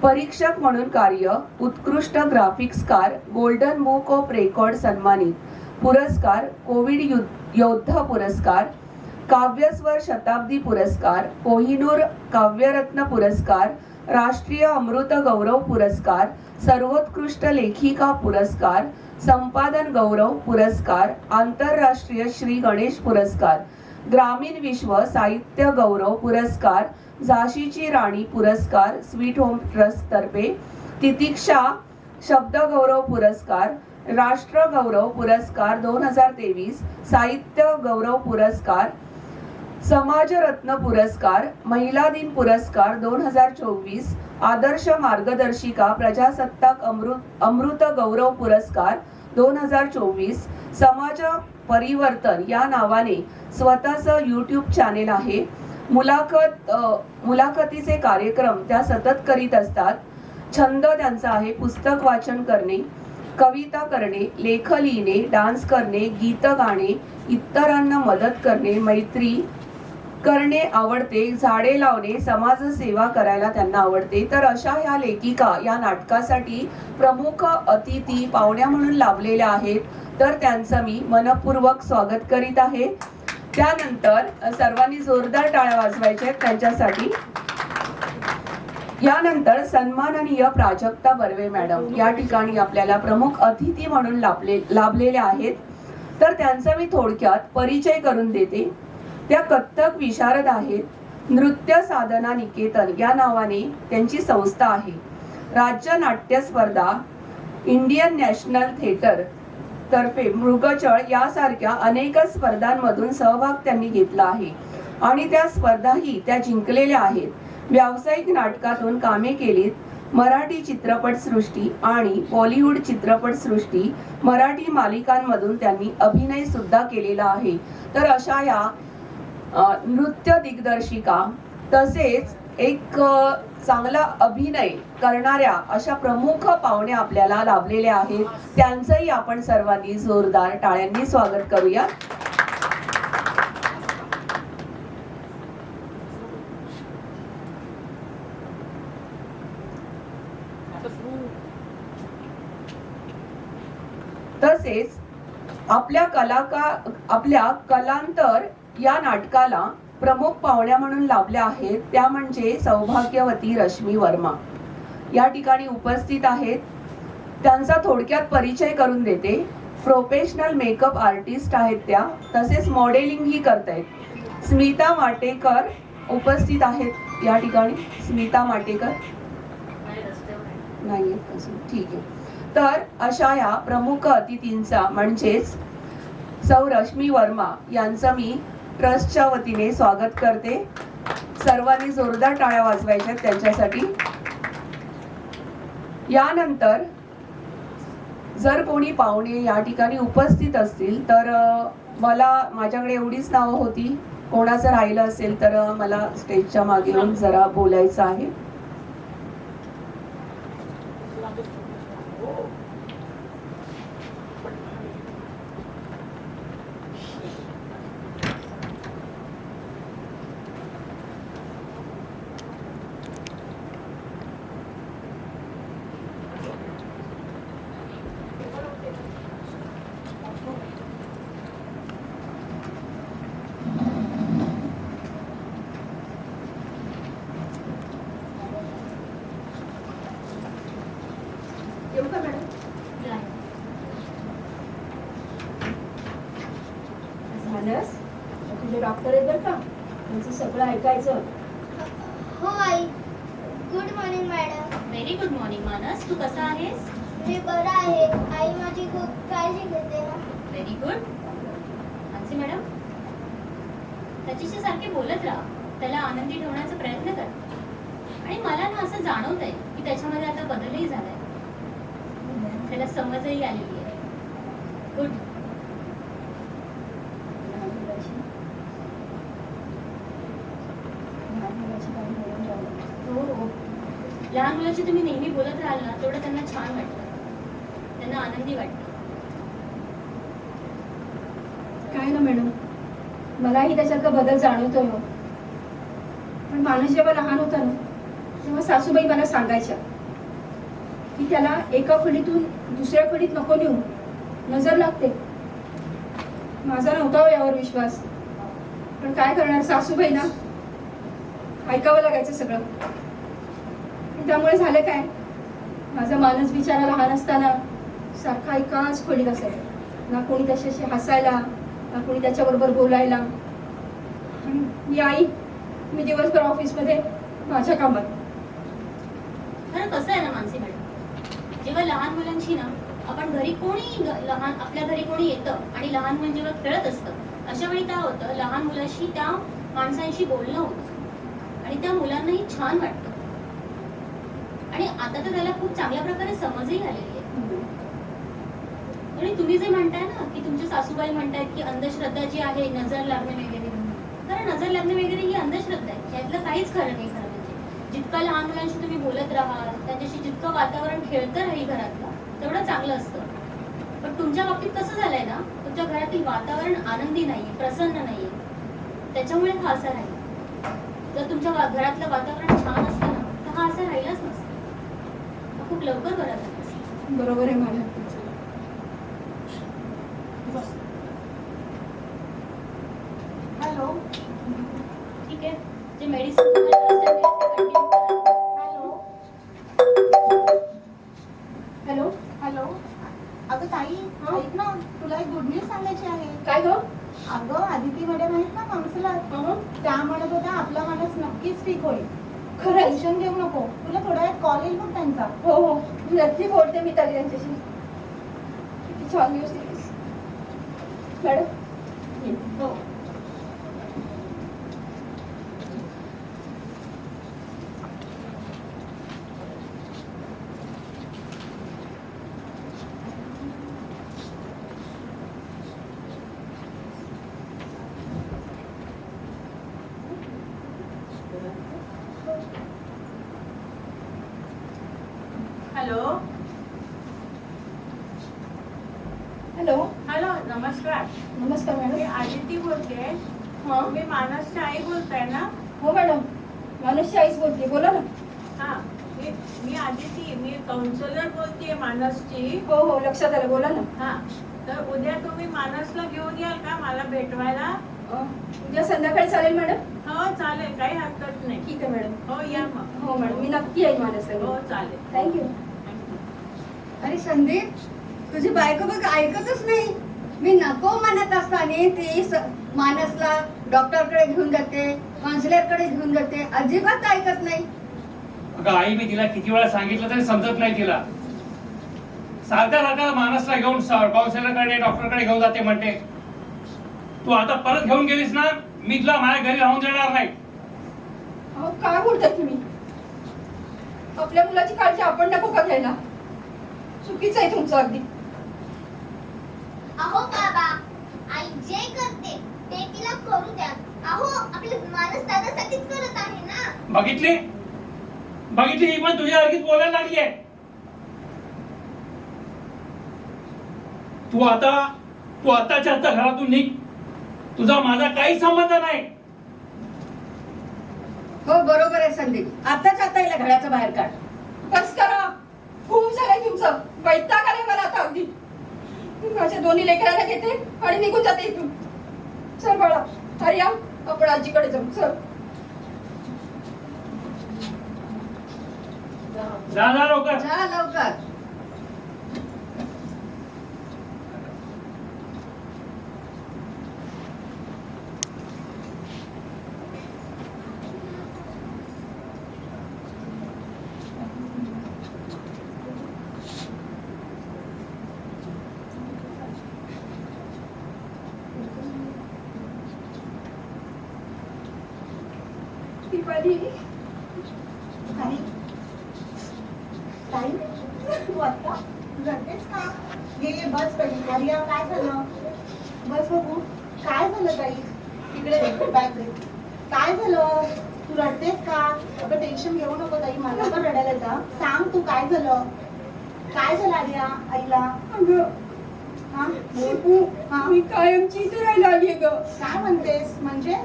S1: परीक्षक म्हणून कार्य, उत्कृष्ट ग्राफिक्सकार, गोल्डन बुक ऑफ रेकॉर्ड सन्मानित, पुरस्कार कोविड योद्धा पुरस्कार, काव्यस्वर शताब्दी पुरस्कार, कोहिनूर काव्यरत्न पुरस्कार, राष्ट्रीय अमृत गौरव पुरस्कार, सर्वोत्कृष्ट लेखिका पुरस्कार, संपादन गौरव पुरस्कार, आंतरराष्ट्रीय श्री गणेश पुरस्कार, ग्रामीण विश्व साहित्य गौरव पुरस्कार, झाशीची राणी पुरस्कार स्वीट होम ट्रस्ट तर्फे, तितिक्षा शब्द गौरव पुरस्कार, राष्ट्र गौरव पुरस्कार 2023, साहित्य गौरव पुरस्कार, समाजरत्न पुरस्कार, महिला दिन पुरस्कार 2024, आदर्श मार्गदर्शिका प्रजासत्ताक अमृत गौरव पुरस्कार 2024, समाज परिवर्तन या नावाने स्वतःचं यूट्यूब चॅनेल आहे. मुलाखतीचे कार्यक्रम त्या सतत करीत असतात. छंद त्यांचा आहे पुस्तक वाचन करणे, कविता करणे, लेख लिहिणे, डान्स करणे, गीत गाणे, इतरांना मदत करणे, मैत्री करणे आवडते, झाडे लावणे, समाजसेवा करायला त्यांना आवडते. तर अशा ह्या लेखिका या नाटकासाठी प्रमुख अतिथी पाहुण्या म्हणून लाभलेल्या आहेत. तर त्यांचं मी मनपूर्वक स्वागत करीत आहे. त्यानंतर सर्वांनी जोरदार टाळ्या वाजवायच्या आहेत त्यांच्यासाठी. यानंतर सन्माननीय प्राजक्ता बर्वे मॅडम या ठिकाणी आपल्याला प्रमुख अतिथी म्हणून लाभलेल्या आहेत. तर त्यांचा मी थोडक्यात परिचय करून देते. त्या कथ्थक विशारद आहेत. नृत्य साधना निकेतन या नावाने त्यांची संस्था आहे. राज्य नाट्य स्पर्धा, इंडियन नॅशनल थिएटर तर्फे मृगचळ यासारख्या अनेक स्पर्धांमधून सहभाग त्यांनी घेतला आहे आणि त्या स्पर्धाही त्या जिंकलेल्या आहेत. व्यावसायिक नाटकातून कामे केलीत. मराठी चित्रपटसृष्टी आणि बॉलिवूड चित्रपटसृष्टी, मराठी मालिकांमधून त्यांनी अभिनय सुद्धा केलेला आहे. तर अशा या नृत्य दिग्दर्शिका तसेच एक चांगला अभिनय करणाऱ्या अशा प्रमुख पाहुण्या आपल्याला लाभलेल्या आहेत. त्यांचंही आपण सर्वांनी जोरदार टाळ्यांनी स्वागत करूया. तसेच आपल्या कलांतर या नाटकाला प्रमुख पाहुण्या म्हणून लाभल्या आहेत त्या म्हणजे सौभाग्यवती रश्मी वर्मा या ठिकाणी उपस्थित आहेत. त्यांचा थोडक्यात परिचय करून देते. प्रोफेशनल मेकअप आर्टिस्ट आहेत त्या, तसेच मॉडेलिंगही करतायत. स्मिता माटेकर उपस्थित आहेत या ठिकाणी. स्मिता माटेकर नाही आहेत अजून, ठीक आहे. तर अशा या प्रमुख अतिथींचा म्हणजेच सौ रश्मी वर्मा यांचं मी ट्रस्टच्या वतीने स्वागत करते. सर्वांनी जोरदार टाळ्या वाजवायच्या त्यांच्यासाठी. यानंतर जर कोणी पाहुणे या ठिकाणी उपस्थित असतील तर मला माझ्याकडे एवढीच नावं होती. कोणाचं राहिलं असेल तर मला स्टेजच्या मागे येऊन जरा बोलायचं आहे.
S3: येऊ का मॅडम? मानस, तुझे डॉक्टर आहेत बरं का, त्यांचं सगळं ऐकायचं.
S6: हो आई. Good morning madam.
S8: Very good morning Manas. तू कसा आहेस?
S6: मी बरा आहे. आई माझी खूप काळजी घेते ना.
S8: Very good. मानसी मॅडम, त्याच्याशी सारखे बोलत राहा. त्याला आनंदी ठेवण्याचा प्रयत्न कर. आणि मला ना असं जाणवत आहे की त्याच्यामध्ये आता बदलही झालाय. त्याला समजही आलेली आहे. गुड. लहान मुलाची तुम्ही नेहमी बोलत राहाल ना तेवढं त्यांना छान वाटतं, त्यांना आनंदी वाटतं.
S3: काय ना मॅडम, मलाही त्याच्यातला बदल जाणवतोय हो. पण माणूस जेव्हा लहान होता ना तेव्हा सासूबाई मला सांगायच्या की त्याला एका खोलीतून दुसऱ्या खोलीत नको नेऊ, नजर लागते. माझा नव्हता हो यावर विश्वास, पण काय करणार, सासूबाई ना ऐकावं लागायचं सगळं. त्यामुळे झालं काय, माझा माणूस बिचारा लहान असताना सारखा एकाच खोलीत असायचा. ना कोणी त्याच्याशी हसायला, ना कोणी त्याच्याबरोबर बोलायला. आणि मी दिवसभर ऑफिसमध्ये माझ्या कामात.
S8: खरं कसं आहे ना मानसी मॅडम, जेव्हा लहान मुलांशी ना आपण घरी कोणी लहान आपल्या घरी कोणी येतं आणि लहान मुलं जेव्हा खेळत असतं, अशा वेळी काय होतं, लहान मुलाशी त्या माणसांशी बोलणं होतं आणि त्या मुलांनाही छान वाटतं. आणि आता तर त्याला खूप चांगल्या प्रकारे समजही आलेली आहे. आणि तुम्ही जे म्हणताय ना की तुमच्या सासूबाई म्हणतायत की अंधश्रद्धा जी आहे, नजर लागणे वगैरे, खरं नजर लागणे वगैरे ही अंधश्रद्धा आहे. यातलं काहीच खरं नाही. खरं म्हणजे जितका लहान मुलांशी तुम्ही बोलत राहाल, त्यांच्याशी जितकं वातावरण खेळतं राहील घरातलं, तेवढं चांगलं असतं. पण तुमच्या बाबतीत कसं झालंय ना, तुमच्या घरातील वातावरण आनंदी नाहीये, प्रसन्न नाहीये, त्याच्यामुळे हा असा राहील. जर तुमच्या घरातलं वातावरण छान असतं ना तर हा असा राहिलाच नसतं. खूप लवकर बरा झाला असतं.
S3: बरोबर आहे मॅडम.
S12: हॅलो.
S8: ठीक आहे, जे मेडिसिन
S12: हॅलो.
S3: हॅलो.
S12: हॅलो. अगं ताई, ऐक ना, तुला एक गुड न्यूज सांगायची आहे.
S3: काय गं?
S12: अगं आदिती मॅडम आहेत ना काउन्सिलर, त्या म्हणत होत्या आपला माणूस नक्कीच ठीक होईल.
S3: खरंच?
S12: टेन्शन घेऊ नको. तुला थोड्या वेळात कॉल येईल बघ त्यांचा.
S3: हो हो, नक्की बोलते मी ताई यांच्याशी. किती छान न्यूज दिलीस मॅडम.
S12: हो.
S9: हॅलो.
S3: हॅलो.
S9: हॅलो, नमस्कार.
S3: नमस्कार
S9: मी
S3: मॅडम.
S9: आदिती बोलते.
S3: हां.
S9: मी मानसची आई बोलताय ना?
S3: हो मॅडम, मानसची आईच बोलते, बोला ना.
S9: हा, मी आदिती, मी काउन्सिलर बोलतेय मानसची.
S3: हो हो, लक्षात आलं, बोला ना.
S9: हा, तर उद्या तुम्ही मानसला घेऊन याल का मला भेटवायला?
S3: उद्या संध्याकाळी चालेल मॅडम?
S9: हो चालेल, काही हरकत नाही.
S3: ठीक आहे मॅडम.
S9: हो या मग.
S3: हो मॅडम, मी नक्की येईन मानसला
S9: हो
S3: घेऊन.
S9: चालेल.
S3: थँक्यू.
S5: अरे संदीप, तुझी बायको बघ ऐकतच नाही. मी नको म्हणत असताना ती मानसला डॉक्टरकडे घेऊन जाते, काउन्सिलरकडे घेऊन जाते, अजिबात ऐकत नाही.
S4: अगं आई, मी तिला किती वेळा सांगितलं तरी समजत नाही तिला. सारखा मानसला घेऊन काउन्सिलरकडे डॉक्टरकडे घेऊन जाते म्हणते. तू आता परत घेऊन गेलीस ना, मी तुला माझ्या घरी राहून देणार नाही.
S3: अहो काय बोलताय तुम्ही? आपल्या मुलाची काळजी आपण नको का घ्यायला? चुकीचं आहे तुमचं अगदी.
S6: अहो बाबा, आई जे करते ते तिला करू द्या. अहो आपले माणूस दादासाठीच करत आहे ना.
S4: बघितली ही पण तुझ्यासारखीच बोलायला लागली आहे. तू आताच्या आता घरातून निघ. तुझा माझा काही संबंध नाही.
S5: हो बरोबर आहे संदीप, आताच आता हिला घराच्या बाहेर काढ.
S3: बस करा, खूप झालंय तुमचं. वैताग आलाय मला आता अगदी. माझ्या दोन्ही लेकरांना घेते आणि निघून जाते इथून. चल बाळा, हरिया, आपण आजीकडे जाऊ. चल.
S4: जा लवकर.
S5: जा लवकर.
S3: दीपाली,
S12: तू आता रडतेस का? ये बस पहिली. आर्या काय झालं? बस बघू. काय झालं ताई? इकडे बॅग दे. काय झालं? तू रडतेस का? अगं टेन्शन घेऊ नको ताई, मला पण रडायला येतं. सांग तू काय झालं? काय झालं आर्या आईला?
S3: अगं
S12: हा
S3: दीपू,
S12: हा?
S3: मी कायमची इथे राहायला आली ग.
S12: काय म्हणतेस? म्हणजे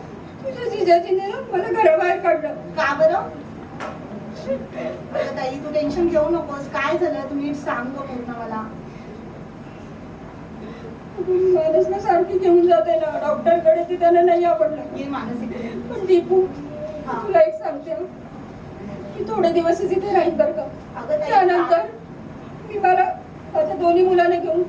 S3: तुझ्या जिजाजीने ना मला घराबाहेर काढलं.
S12: का बरं? अगं ताई तू टेन्शन घेऊ नकोस. काय झालं तुम्ही सांग गं पूर्ण मला.
S3: मानसला सारखी घेऊन जाते ना डॉक्टरकडे, ते त्यांना नाही आवडलं.
S12: ये मानसिक
S3: पण दीपू,
S12: हा.
S3: तुला एक सांगते की थोडे दिवसच इथे राहील बरं का.
S12: अगं ताई
S3: त्यानंतर मी मला माझ्या दोन्ही मुलांना घेऊन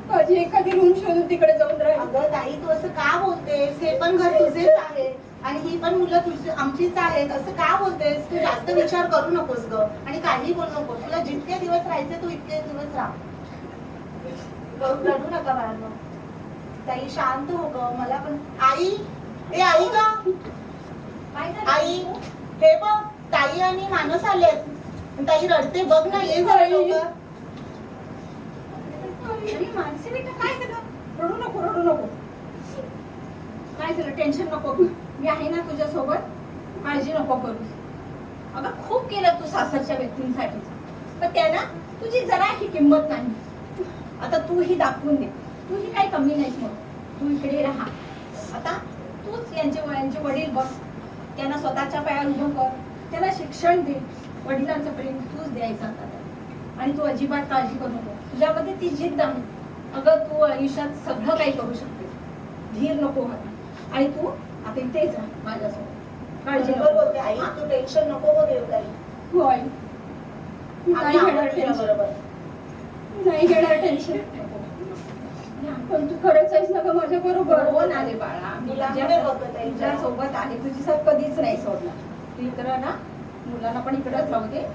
S3: माझी एखादी रूम शोधून तिकडे जाऊन राहील.
S12: अगं ताई तू असं का बोलतेस? हे पण घर तुझेच आहे आणि ही पण मुलं तुझी आमचीच आहेत. असं का बोलतेस? तू जास्त विचार करू नकोस ग आणि काही बोलू नको. तुला जितके दिवस राहायचे तू इतके दिवस राहा. रडू नका बाळांनो. ताई शांत हो ग. मला पण आई, ए आई का आई, हे बघ ताई आणि मानस आलेत. ताई रडते बघ ना. ये जरा लवकर.
S3: अरे मानसी बेटा, काय झालं? रडू नको, रडू नको. काय झालं? टेन्शन नको घेऊ. मी आहे ना तुझ्या सोबत. काळजी नको करू. अगं खूप केलं तू सासरच्या व्यक्तींसाठी, पण त्यांना तुझी जराही किंमत नाही. आता तूही दाखवून दे, तूही काही कमी नाहीस. मग तू इकडे राहा. आता तूच यांचे वडील बघ. त्यांना स्वतःच्या पायावर उभं कर. त्यांना शिक्षण दे. वडिलांचं प्रेम तूच द्यायचं आता. आणि तू अजिबात काळजी करू नको. तुझ्यामध्ये ती जिद्द आहे. अगं तू आयुष्यात सगळं काही करू शकते. धीर नको व्हायला. आणि तू आता इथेच राहा माझ्यासोबत. काळजी
S12: बरोबर
S3: नको.
S12: बोलते आई. तू टेन्शन नको बघ घेऊ ताई.
S3: हो आई, मी नाही
S12: आम्ही
S3: घेणार
S12: आहोत तुझ्या
S3: टेन्शन.
S12: बरोबर.
S3: नाही घेणार टेन्शन. पण तू खरंच आहेस ना ग माझ्या बरोबर?
S12: हो ना
S3: रे बाळा, मी
S12: मुलांकडे बघत आहे.
S3: तुझ्या सोबत आहे. तुझी साथ कधीच नाही सोडणार. तू इकडं ना, मुलांना पण इकडंच राहू दे.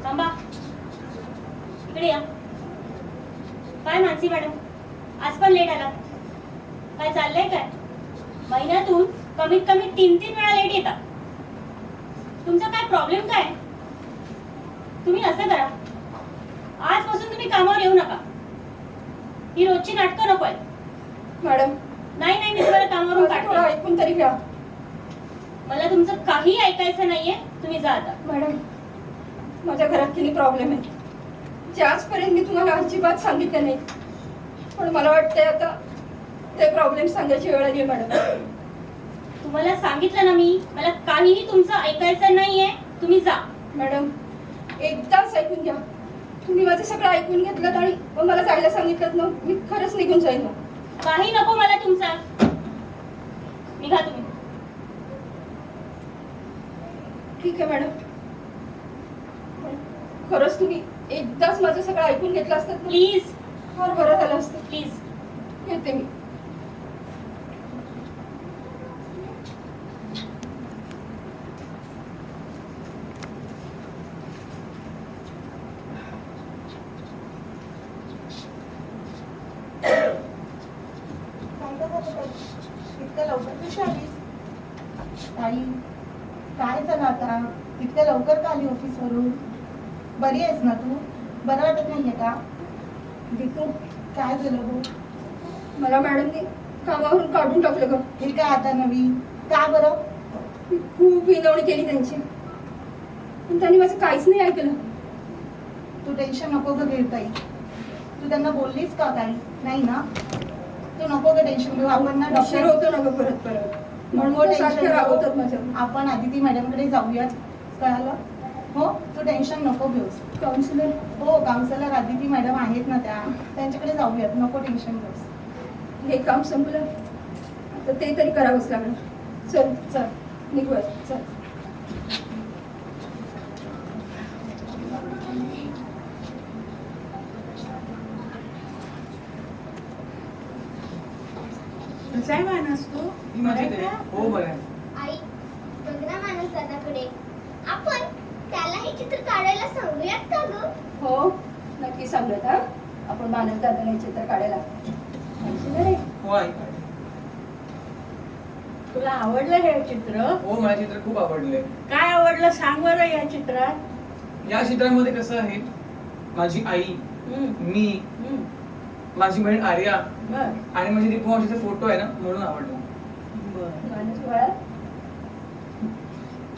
S8: थांबा, इकडे या. काय मानसी मॅडम, आज पण लेट आलात? काय चाललंय काय? महिन्यातून कमीत कमी 3-3 वेळा लेट येतात. तुमचा काय प्रॉब्लेम काय? तुम्ही असं करा, आजपासून तुम्ही कामावर येऊ नका. ही रोजची नाटकं नको आहेत.
S3: मॅडम
S8: नाही नाही, मी तुम्हाला कामावरून
S3: माझं थोडं
S8: काढते.
S3: ऐकून तरी घ्या.
S8: मला तुमचं काही ऐकायचं नाहीये. तुम्ही जा आता.
S3: मॅडम माझ्या घरात किती प्रॉब्लेम आहे जे आजपर्यंत मी तुम्हाला अजिबात सांगितलं नाही, पण मला वाटतंय आता ते प्रॉब्लेम सांगायची वेळ आली आहे मॅडम.
S8: तुम्हाला सांगितलं ना मी, मला काहीही तुमचं ऐकायचं नाहीये. तुम्ही जा.
S3: मॅडम एकदाच ऐकून घ्या. तुम्ही माझं सगळं ऐकून घेतलं आणि मग मला जायला सांगितलं ना, मी खरंच निघून जाईल ना.
S8: काही नको मला तुमचा. निघा तुम्ही.
S3: ठीक आहे मॅडम, पण खरंच तुम्ही एकदाच माझं सगळं ऐकून घेतलं असतं ना,
S8: प्लीज
S3: फार बरं झालं असतं.
S8: प्लीज.
S3: येते मी.
S12: काय गं झालं ताई? इतक्या लवकर कशी आलीस? ताई काय झालं आता? इतक्या लवकर का आली ऑफिसवरून? बरी आहेस ना तू? बरं वाटत नाहीये का?
S3: दीपू,
S12: काय झालं गं?
S3: मला मॅडमनी कामावरून काढून टाकलं ग.
S12: हे काय आता नवीन? का बरं?
S3: मी खूप विनवणी केली त्यांची, पण त्यांनी माझं काहीच नाही ऐकलं.
S12: तू टेन्शन नको गं घेऊ ताई. तू त्यांना बोललीस का काही? नाही ना? तू नको गं टेन्शन घेऊ. आपण ना
S3: उशीर
S12: डॉक्टर
S3: होतो ना ग परत परत,
S12: नको
S3: म्हणून ते
S12: टेन्शन
S3: सारखे रागवतात
S12: घेऊ.
S3: माझ्या.
S12: आपण आदिती मॅडमकडे जाऊयात. कळालं? हो, तू टेन्शन नको घेऊस.
S3: काउन्सिलर
S12: हो, काउन्सिलर आदिती मॅडम आहेत ना त्या, त्यांच्याकडे जाऊयात. नको टेन्शन घेऊस.
S3: हे काम संपलं आता ते तरी करावंच लागणार. चल
S12: चल.
S3: निघूयात. चल.
S11: कसा आहे मानस तू?
S10: मी मजेत आहे. हो बरं आहे.
S6: आई बघ ना मानस दादाकडे. आपण त्याला हे चित्र काढायला सांगूयात का ग?
S3: हो नक्की सांगत हा. आपण मानस दादाला हे चित्र काढायला सांगशील रे?
S10: हो आई.
S11: तुला आवडलं हे चित्र?
S10: हो मला चित्र खूप आवडले.
S11: काय आवडलं सांग बरं या चित्रात.
S10: या चित्रामध्ये कसं आहे, माझी आई, मी, माझी बहीण आर्या
S11: बर
S10: आणि माझी दीपू मावशीचा फोटो आहे ना, म्हणून आवडला.
S3: मानस बाळा,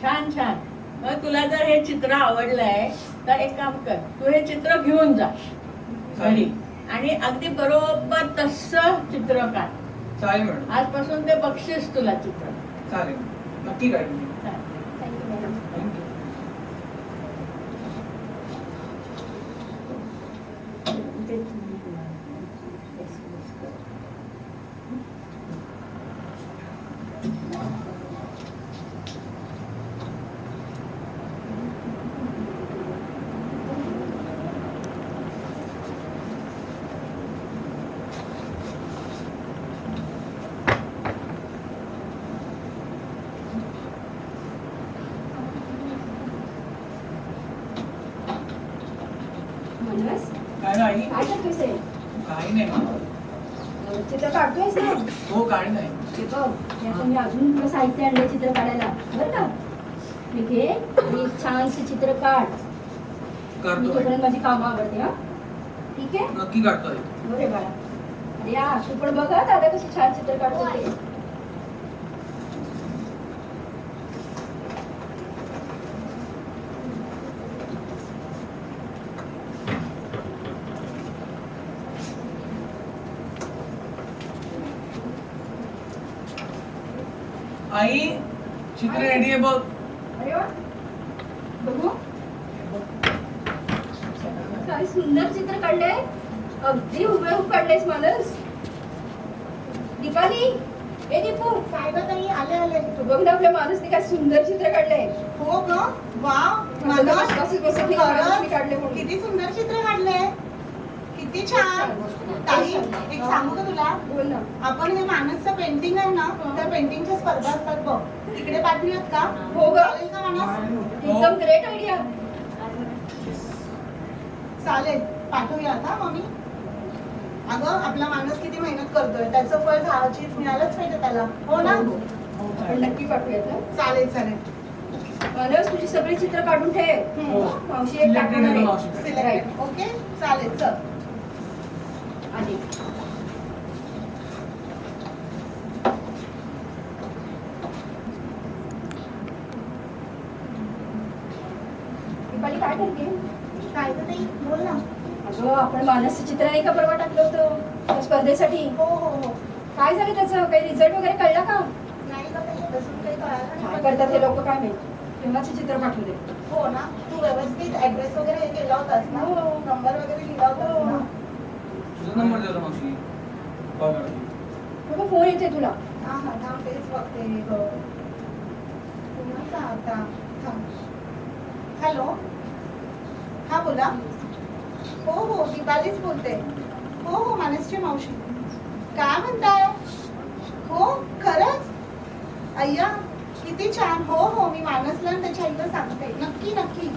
S11: छान छान. मग तुला जर हे चित्र आवडलंय तर एक काम कर, तू हे चित्र घेऊन जा घरी आणि अगदी बरोबर तसं चित्र काढ.
S10: चालेल मॅडम.
S11: आजपासून ते बक्षीस तुला चित्र.
S10: चालेल, नक्की काढेल मी.
S3: Thank you madam.
S10: थँक्यू.
S3: मानस
S10: काय ना आई?
S3: काय करतोयस रे?
S10: काही नाही ना.
S3: चित्र काढतोयस ना?
S10: हो काही नाही.
S3: हे बघ, याचं मी अजून तुला साहित्य आणलंय चित्र काढायला, बरं का? मी घे आणि एक छानसे चित्र काढ. मी
S10: करतो आई.
S3: तोपर्यंत माझी कामं आवडते हा. ठीक आहे?
S10: नक्की काढतो आई.
S3: बरे बाळा. अरे या तू पण बघ हा, दादा कशी छान चित्र काढतो ते.
S10: आई चित्र रेडी आहे बघ.
S3: अरे वा, बघू. काय सुंदर चित्र काढलंय. अगदी हुबेहूब काढलेस मानस. दीपाली, ए दीपू,
S12: काय गं ताई? आले आले.
S3: तू बघ ना आपल्या मानसने काय सुंदर चित्र काढलंय.
S12: हो ग, वाव.
S3: माझं तर
S12: मानस,
S3: विश्वासच बसत नाही की मानसने काढले
S12: खरंच
S3: म्हणून.
S12: किती सुंदर चित्र काढले. किती छान. ताई एक सांगू का तुला?
S3: बोल ना.
S12: आपण हे मानसचं पेंटिंग आहे ना, त्या पेंटिंगच्या स्पर्धा असतात बघ, तिकडे पाठवूयात का?
S3: हो ग.
S12: चालेल का मानस?
S3: एकदम ग्रेट आयडिया.
S12: चालेल, पाठवूया आता मम्मी. अगं आपला माणूस किती मेहनत करतोय, त्याचं फळ झाडाचीच मिळालंच पाहिजे त्याला. हो ना?
S3: आपण नक्की पाठवूयात ना.
S12: चालेल चालेल.
S3: मानस तुझी सगळी चित्र काढून ठेव. मावशी एक
S10: Selected
S3: टाकणार
S10: आहे
S3: आहे.
S10: मावशी.
S3: Right.
S12: सिलेक्ट. ओके चालेल चल.
S3: आधी दीपाली काय करते?
S12: काय तर नाही बोल ना.
S3: अगं आपण मानसचं चित्र नाही का परवा टाकलं होतं त्या स्पर्धेसाठी.
S12: हो हो हो.
S3: काय झालं त्याचं? काही रिझल्ट वगैरे कळला का?
S12: नाही का काही बसून काही कळालं
S3: काय
S12: नाही.
S3: करतात हे लोक काय माहिती. तेव्हाचे चित्र पाठवू दे.
S12: हो ना तू व्यवस्थित ऍड्रेस वगैरे हे केला होतास ना.
S3: हो.
S12: नंबर वगैरे लिहिला होतास ना.
S10: तुझा नंबर दिला मावशी. कॉल करा.
S3: बघा फोन येते तुला.
S12: हा हा थांब तेच बघते मी ग. कुणाचा आता थांब. हॅलो हा बोला. हो हो दीपालीच बोलते. हो हो मानसची मावशी. काय म्हणताय? हो खरंच अय्या किती छान. हो हो मी मानसला आणि त्याच्या आईला सांगते. नक्की नक्की.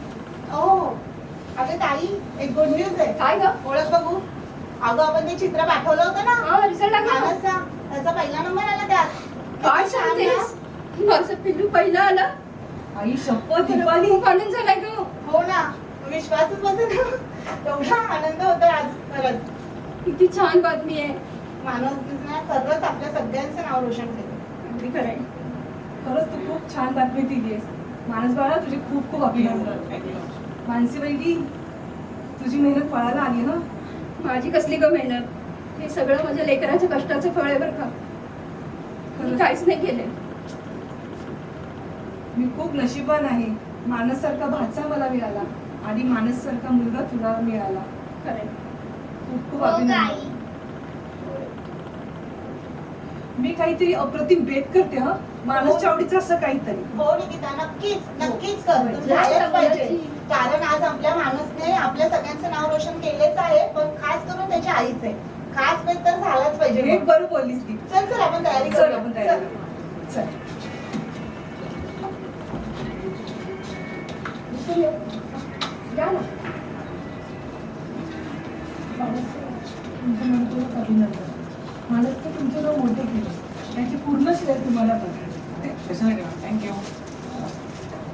S12: हो हो अगं ताई एक गुड न्यूज आहे.
S3: काय ग?
S12: ओळख बघू. अगं आपण ते चित्र पाठवलं होतं ना
S3: हा रिझल्ट लागला.
S12: मानसचा. त्याचा पहिला नंबर आला त्यात.
S3: काय
S12: किती छान ना?
S3: सांगतेस? माझं पिल्लू पहिला आला.
S11: आई शपथ
S3: मला
S11: दीपाली.
S3: खूप आनंद झालाय ग.
S12: हो ना विश्वासच बसेल ना. एवढा आनंद होतो आज खरंच.
S3: किती छान बातमी आहे.
S12: मानसने खरंच आपल्या सगळ्यांचं नाव रोशन केलं.
S3: अगदी खरंय.
S11: खरंच तू खूप छान बातमी दिलीस. मानस बाळा तुझे खूप खूप अभिनंदन.
S10: Thank you.
S11: मानसी वैदी तुझी मेहनत फळाला आली ना.
S3: माझी कसली ग मेहनत. हे सगळं माझ्या लेकराच्या कष्टाचं फळ आहे बरं का. मी काहीच नाही केले.
S11: मी खूप नशिबान आहे. मानस सारखा भाचा मला मिळाला आणि मानस सारखा मुलगा तुला मिळाला.
S3: खरंय.
S11: खूप खूप
S6: हो ग
S11: अभिनंदन.
S6: आई.
S11: मी काहीतरी अप्रतिम बेत करते हा. मानसच्या आवडीचं असं काहीतरी.
S12: हो निकिता नक्कीच नक्कीच कर.
S3: हो.
S12: तू झालंच पाहिजे.
S3: हो.
S12: कारण आज आपल्या मानसने आपल्या सगळ्यांचं नाव रोशन केलेच आहे. पण खास करून त्याच्या आईचे खास बेत तर झालाच पाहिजे.
S11: एक बरं बोललीस ती.
S12: चल चल आपण तयारी
S11: चल
S12: करूया.
S11: आपण
S12: चल.
S11: तयारी करू. चल.
S3: या ना.
S11: तुमचं मनपूर्वक अभिनंदन. मानस तर तुमचं नाव मोठं केलं. त्याची पूर्ण श्रेय तुम्हाला पाहिजे.
S10: त्याच्यासाठी थँक्यू.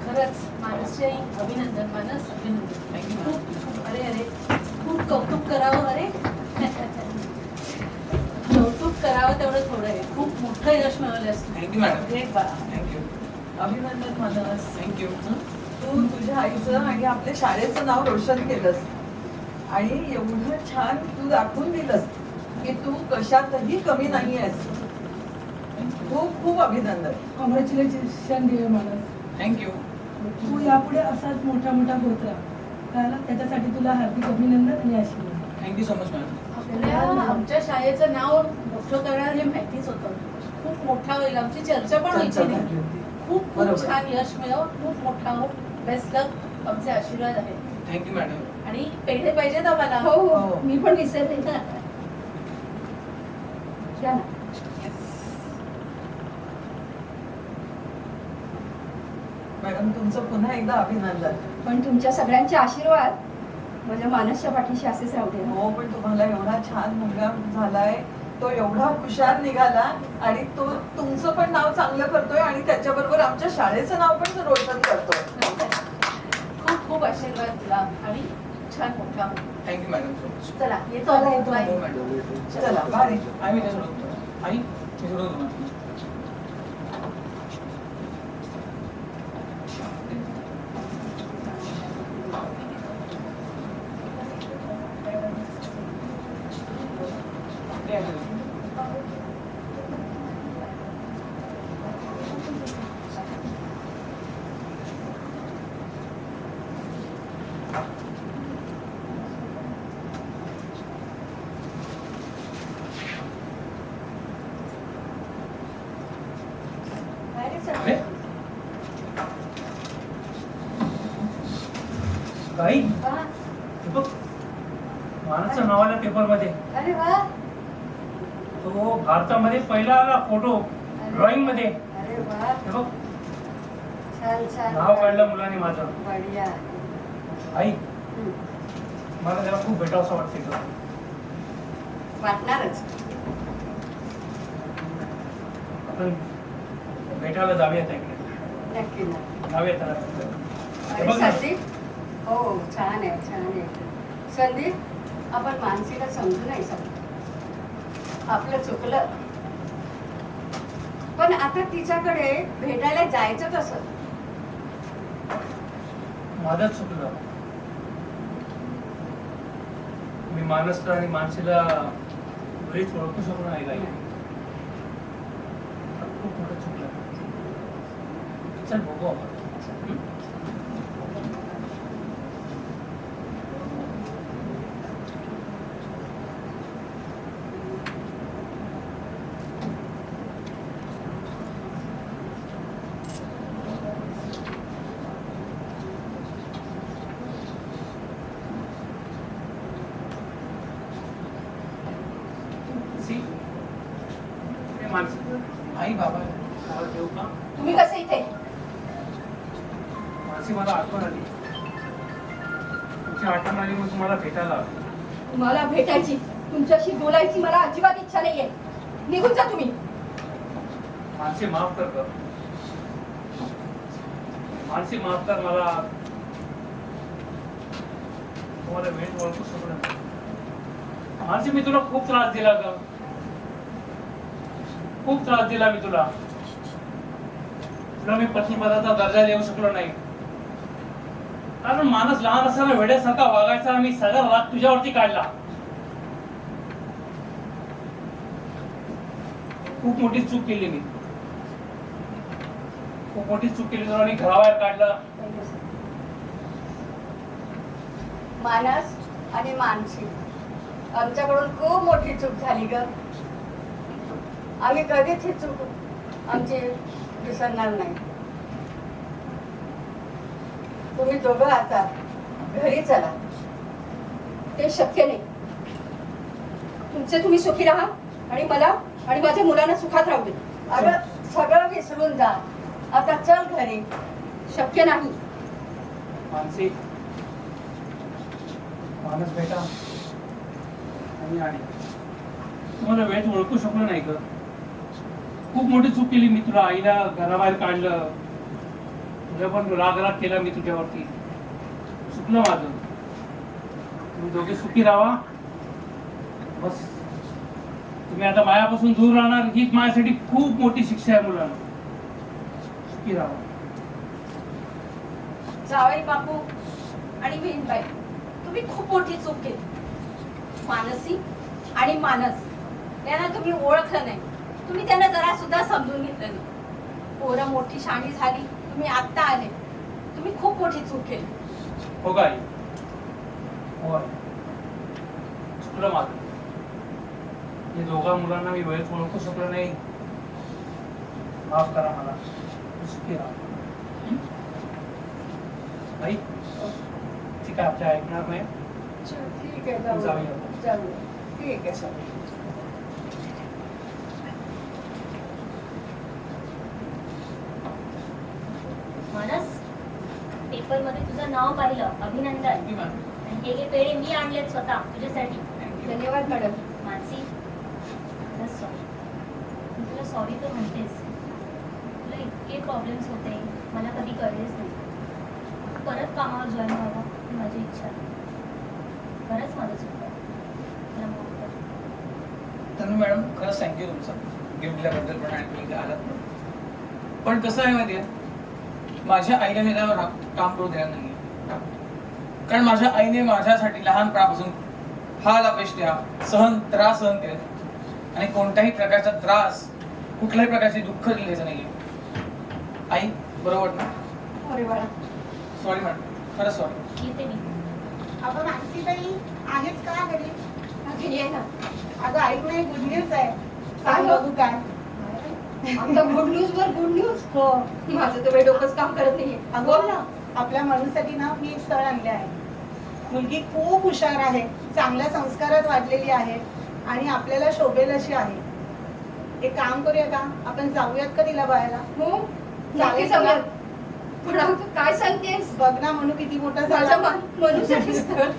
S9: खरंच मानसचे अभिनंदन. मानस अभिनंदन.
S10: थँक्यू.
S9: अरे अरे खूप कौतुक करावं. अरे कौतुक करावं तेवढं थोडं आहे. खूप मोठं यश मिळवलंस तू.
S10: Thank you madam.
S9: ग्रेट बाळा.
S10: थँक्यू.
S7: अभिनंदन मानस.
S10: थँक्यू.
S7: तू तुझ्या आईचं आणि आपल्या शाळेचं नाव रोशन केलंस आणि एवढं छान तू दाखवून दिलंस की तू कशातही कमी नाही आहेस. खूप खूप अभिनंदन.
S11: कॉंग्रॅच्युलेशन देव मानस.
S10: थँक्यू.
S11: तू यापुढे असाच मोठा मोठा होत राहा. कळलं? त्याच्यासाठी तुला हार्दिक अभिनंदन आणि आशीर्वाद.
S10: Thank you so much madam.
S9: आपल्याला आमच्या शाळेचं नाव मोठं करणार हे माहितीच होतं. खूप मोठा होईल. आमची चर्चा पण
S7: चर्चा
S9: व्हायची
S7: झाली
S9: नाही.
S7: होती.
S9: खूप खूप
S7: बरोबर.
S9: छान यश मिळव. खूप मोठा हो. बेस्ट लक. आमचे आशीर्वाद आहेत.
S10: Thank you madam.
S9: आणि पेढे पाहिजेत आम्हाला.
S3: हो हो
S7: हो.
S3: मी पण विसरले. या ना.
S7: मॅडम तुमचं पुन्हा एकदा अभिनंदन.
S3: पण तुमच्या सगळ्यांचे आशीर्वाद माझ्या मानसच्या पाठीशी असेच राहू दे.
S7: हो पण तुम्हाला एवढा छान मुलगा झालाय. तो एवढा हुशार निघाला आणि तो तुमचं पण नाव चांगलं करतोय आणि त्याच्याबरोबर आमच्या शाळेचं नाव पण रोशन करतोय.
S9: खूप खूप आशीर्वाद तुला आणि छान मोठा हो.
S10: Thank you madam so much.
S9: चला येतो
S3: चला, येतो.
S9: बाय.
S10: हो मॅडम.
S7: चला बाय.
S10: आई मी सोडवतो. आई मी सोडवतो ना. अरे
S4: काही
S3: वा.
S4: हे बघ मानसचं नाव आलं पेपर मध्ये.
S3: अरे वा.
S4: तो भारतामध्ये पहिला आला फोटो ड्रॉइंग मध्ये.
S3: अरे वा.
S4: हे बघ
S3: छान छान.
S4: नाव काढलं मुलाने माझं.
S3: बढिया.
S4: आई मला त्याला खूप भेटावंसं वाटते तुला.
S3: वाटणारच.
S4: आपण भेटायला जाऊयात इकडे.
S5: नक्की नक्की.
S4: जाऊयात त्याला.
S5: आणि
S4: बघ ना.
S5: संदीप हो छान आहे छान आहे. संदीप आपण मानसीला समजू नाही शकतो. आपलं चुकलं. पण आता तिच्याकडे भेटायला जायचं कसं?
S4: माझं चुकलं. मी मानसला आणि मानसीला वेळीच ओळखू शकलो नाही काही. खूप मोठं चुकलं. चल बघू आपण. See? हे मानसी.
S10: आई बाबा
S4: मला ठेवू का?
S3: तुम्ही कसे इथे?
S4: मानसी मला आठवण आली. तुमची आठवण आली मग तुम्हाला भेटायला आलो.
S3: तुम्हाला भेटायची, तुमच्याशी बोलायची मला अजिबात इच्छा नाहीये. निघून जा तुम्ही.
S4: मानसी माफ कर ग. मानसी माफ कर मला. तुम्हाला वेळ ओळखू शकलो नाही. मानसी मी तुला खूप त्रास दिला ग. खूप त्रास दिला मी तुला. तुला मी पत्नीपदाचा दर्जा देऊ शकलो नाही. कारण माणूस लहान असताना वेड्यासारखा वागायचा. मी सगळा राग तुझ्यावरती काढला. खूप मोठी चूक केली मी. खूप मोठी चूक केली तुला. मी घराबाहेर काढलं.
S5: मानस आणि मानसी आमच्याकडून खूप मोठी चूक झाली ग. आम्ही कधीच ही चूक आमची विसरणार नाही. तुम्ही दोघं आता घरी चला.
S3: ते शक्य नाही. तुमचे तुम्ही सुखी राहा आणि मला आणि माझ्या मुलांना सुखात राहू दे.
S5: अगं सगळं विसरून जा. आता चल घरी.
S3: शक्य नाही.
S4: मानसी मानस बेटा आणि आणि तुम्हाला वेळेत ओळखू शकलो नाही ग. खूप मोठी चूक केली मी. तुला आईला घराबाहेर काढलं. तुझ्या पण राग राग केला मी तुझ्यावरती. चुकलं माझं. तुम्ही दोघे सुखी राहा. बस तुम्ही आता मायापासून दूर राहणार हीच माझ्यासाठी खूप मोठी शिक्षा आहे मुलांना. सुखी राहा.
S3: जावई बापू आणि बहीणबाई तुम्ही खूप मोठी चूक केली. मानसी आणि मानस यांना तुम्ही ओळखलं नाही. तुम्ही त्यांना जरा सुद्धा समजून घेतलं नाही. पोरं मोठी शाणी झाली. तुम्ही आत्ता आले. तुम्ही खूप मोठी चूक केली.
S4: हो का आई? हो आई. चुकलं माझं. हे दोघा मुलांना मी वेळेत ओळखू शकलो नाही. माफ करा मला. सुखी राहा. आई ठीक आहे. आपल्या ऐकणार नाही.
S5: ठीक आहे जाऊ.
S4: जाऊया.
S5: जाऊ. ठीक आहे सर.
S8: मानस पेपर मध्ये तुझं नाव पाहिलं. अभिनंदन. आणि हे पेढे मी आणलेत स्वतः तुझ्यासाठी.
S3: धन्यवाद मॅडम.
S8: मानसी सॉरी. तुला सॉरी तर म्हणतेस. तुला इतके प्रॉब्लेम्स होते मला कधी कळलेच नाही. परत कामावर जॉईन व्हावं ही माझी इच्छा आहे. खरंच माझं चुकलं. मला माफ कर.
S10: तनु मॅडम खरंच थँक्यू तुमचं गिफ्ट दिल्याबद्दल पण आणि तुम्ही इथे आलात. पण कसं आहे माहिती आहे माझ्या आईने मी त्यावर काम करू देणार नाही. कारण माझ्या आईने माझ्यासाठी लहानपणापासून हाल अपेष्टा त्रास सहन केले. आणि कोणत्याही प्रकारचा त्रास कुठल्याही प्रकारचे दुःख दिलेचं नाहीये. आई बरोबर ना?
S3: अरे बाळा
S10: सॉरी मॅडम. खरंच सॉरी.
S8: येते मी.
S12: अगं मानसीताई आहेच का घरी?
S3: घरी आहे ना.
S12: अगं ऐक नाही गुड न्यूज आहे. सांग बघू काय.
S3: आता good news were good news.
S12: हो
S3: माझं तर डोकंच काम करत नाहीये.
S12: अगं ना आपल्या मनूसाठी ना मी एक स्थळ आणले आहे. मुलगी खूप हुशार आहे. चांगल्या संस्कारात वाढलेली आहे आणि आपल्याला शोभेल अशी आहे. एक काम करूया का आपण जाऊयात का तिला बघायला?
S3: हो नक्की
S12: चालेल
S3: जाऊया.
S12: तुला?
S3: पण आता काय सांगतेस?
S12: बघ ना मनू किती मोठा
S3: माझ्या
S12: झाला.
S3: मनूसाठी स्थळ.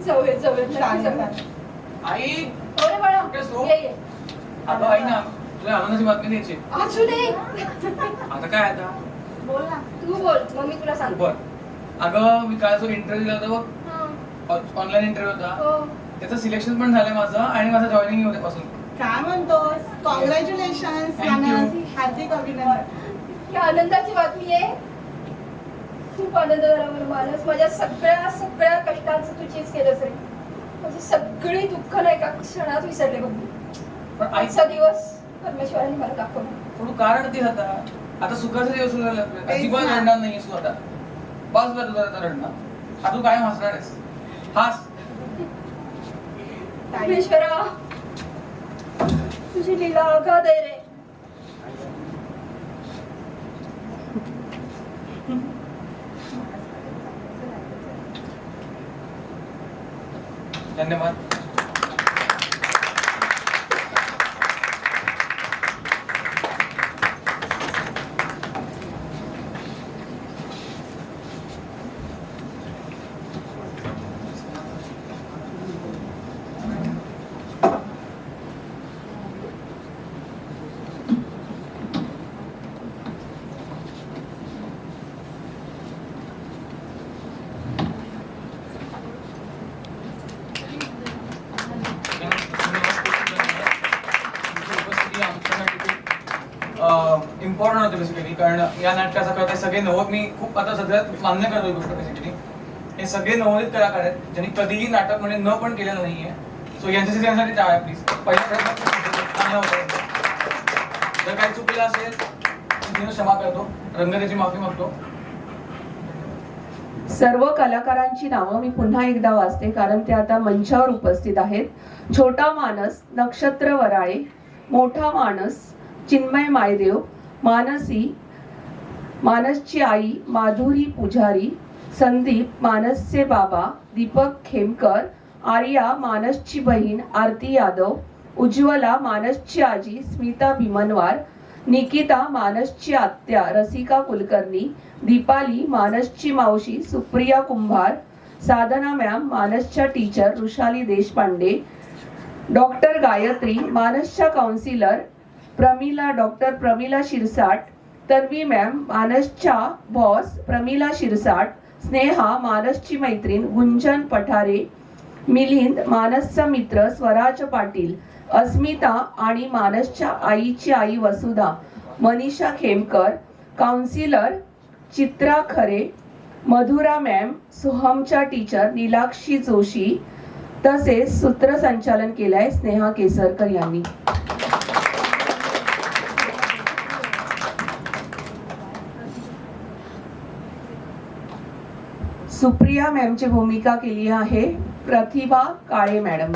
S3: जाऊया जाऊया नक्की
S12: चालेल,
S3: जाऊया.
S12: चालेल.
S10: आई
S3: हो रे बाळा
S10: कुठेस तू?
S3: ये ये.
S10: अगं आई ना तुला आनंदाची बातमी द्यायची.
S3: अजूनही
S10: आता काय आता
S12: बोल ना.
S3: तू बोल मग मी तुला सांगते.
S10: बर. अगं मी काल जो इंटरव्ह्यू दिला होता
S3: हा.
S10: बघ, ऑनलाईन इंटरव्ह्यू होता,
S3: हो.
S10: त्याचं सिलेक्शन पण झालंय माझं आणि माझं जॉईनिंग उद्यापासून.
S12: काय म्हणतोस? Congratulation
S10: Thank you.
S12: मानस, हार्दिक अभिनंदन.
S3: ही आनंदाची बातमी आहे. खूप आनंद झाला मला मानस. माझ्या सगळ्या सगळ्या कष्टांचं तू चीज केलंस रे. माझी सगळी दुःख नाही का क्षणात विसरले बघ.
S10: पण आई
S3: आजचा दिवस परमेश्वराने मला दाखवला.
S10: थोडं कारण रडतीस आता सुखाचे दिवस सुरू झाले आपले. अजिबात
S12: ना.
S10: रडणार नाहीस तू आता. बस बरं तुझं आता रडणार. आता तू कायम हसणार आहेस. हास.
S3: परमेश्वरा तुझी लीला अगाध आहे रे.
S10: धन्यवाद. इम्पॉर्टंट होतं बेसिकली, कारण या नाटकाचा करता सगळे नवोद, मी खूप आता सगळ्यात मान्य करतो ही गोष्ट बेसिकली, हे सगळे नवोदित कलाकार आहेत ज्यांनी कधीही नाटक म्हणजे न पण केलेलं नाहीये. सो यांच्यासाठी टाळ्या प्लीज. पहिला प्रयत्न चांगला होता. जर काही चुकलं असेल तर क्षमा करतो, रंगतेची माफी मागतो.
S1: सर्व कलाकारांची नावं मी पुन्हा एकदा वाचते कारण ते आता मंचावर उपस्थित आहेत. छोटा मानस नक्षत्र वराळे, मोठा मानस चिन्मय मायदेव, मानसी मानसची आई माधुरी पुजारी, संदीप मानसचे बाबा दीपक खेमकर, आर्या मानसची बहीण आरती यादव, उज्ज्वला मानसची आजी स्मिता भीमनवार, निकिता मानसची आत्या रसिका कुलकर्णी, दीपाली मानसची मावशी सुप्रिया कुंभार, साधना मॅम मानसच्या टीचर रुशाली देशपांडे, डॉक्टर गायत्री मानसच्या counsellor doctor Pramila Shirsat, Tanvi ma'am मानसच्या बॉस प्रमिला शिरसाट, स्नेहा मानसची मैत्रीण गुंजन पठारे, मिलिंद मानसचा मित्र स्वराज पाटील, अस्मिता आणि मानसच्या आईची आई वसुधा मनीषा खेमकर, काउन्सिलर चित्रा खरे, मधुरा मॅम, सोहमच्या टीचर नीलाक्षी जोशी, तसेच सूत्रसंचालन केलंय स्नेहा केसरकर यांनी. सुप्रिया मॅमची भूमिका केली आहे प्रतिभा काळे मॅडम.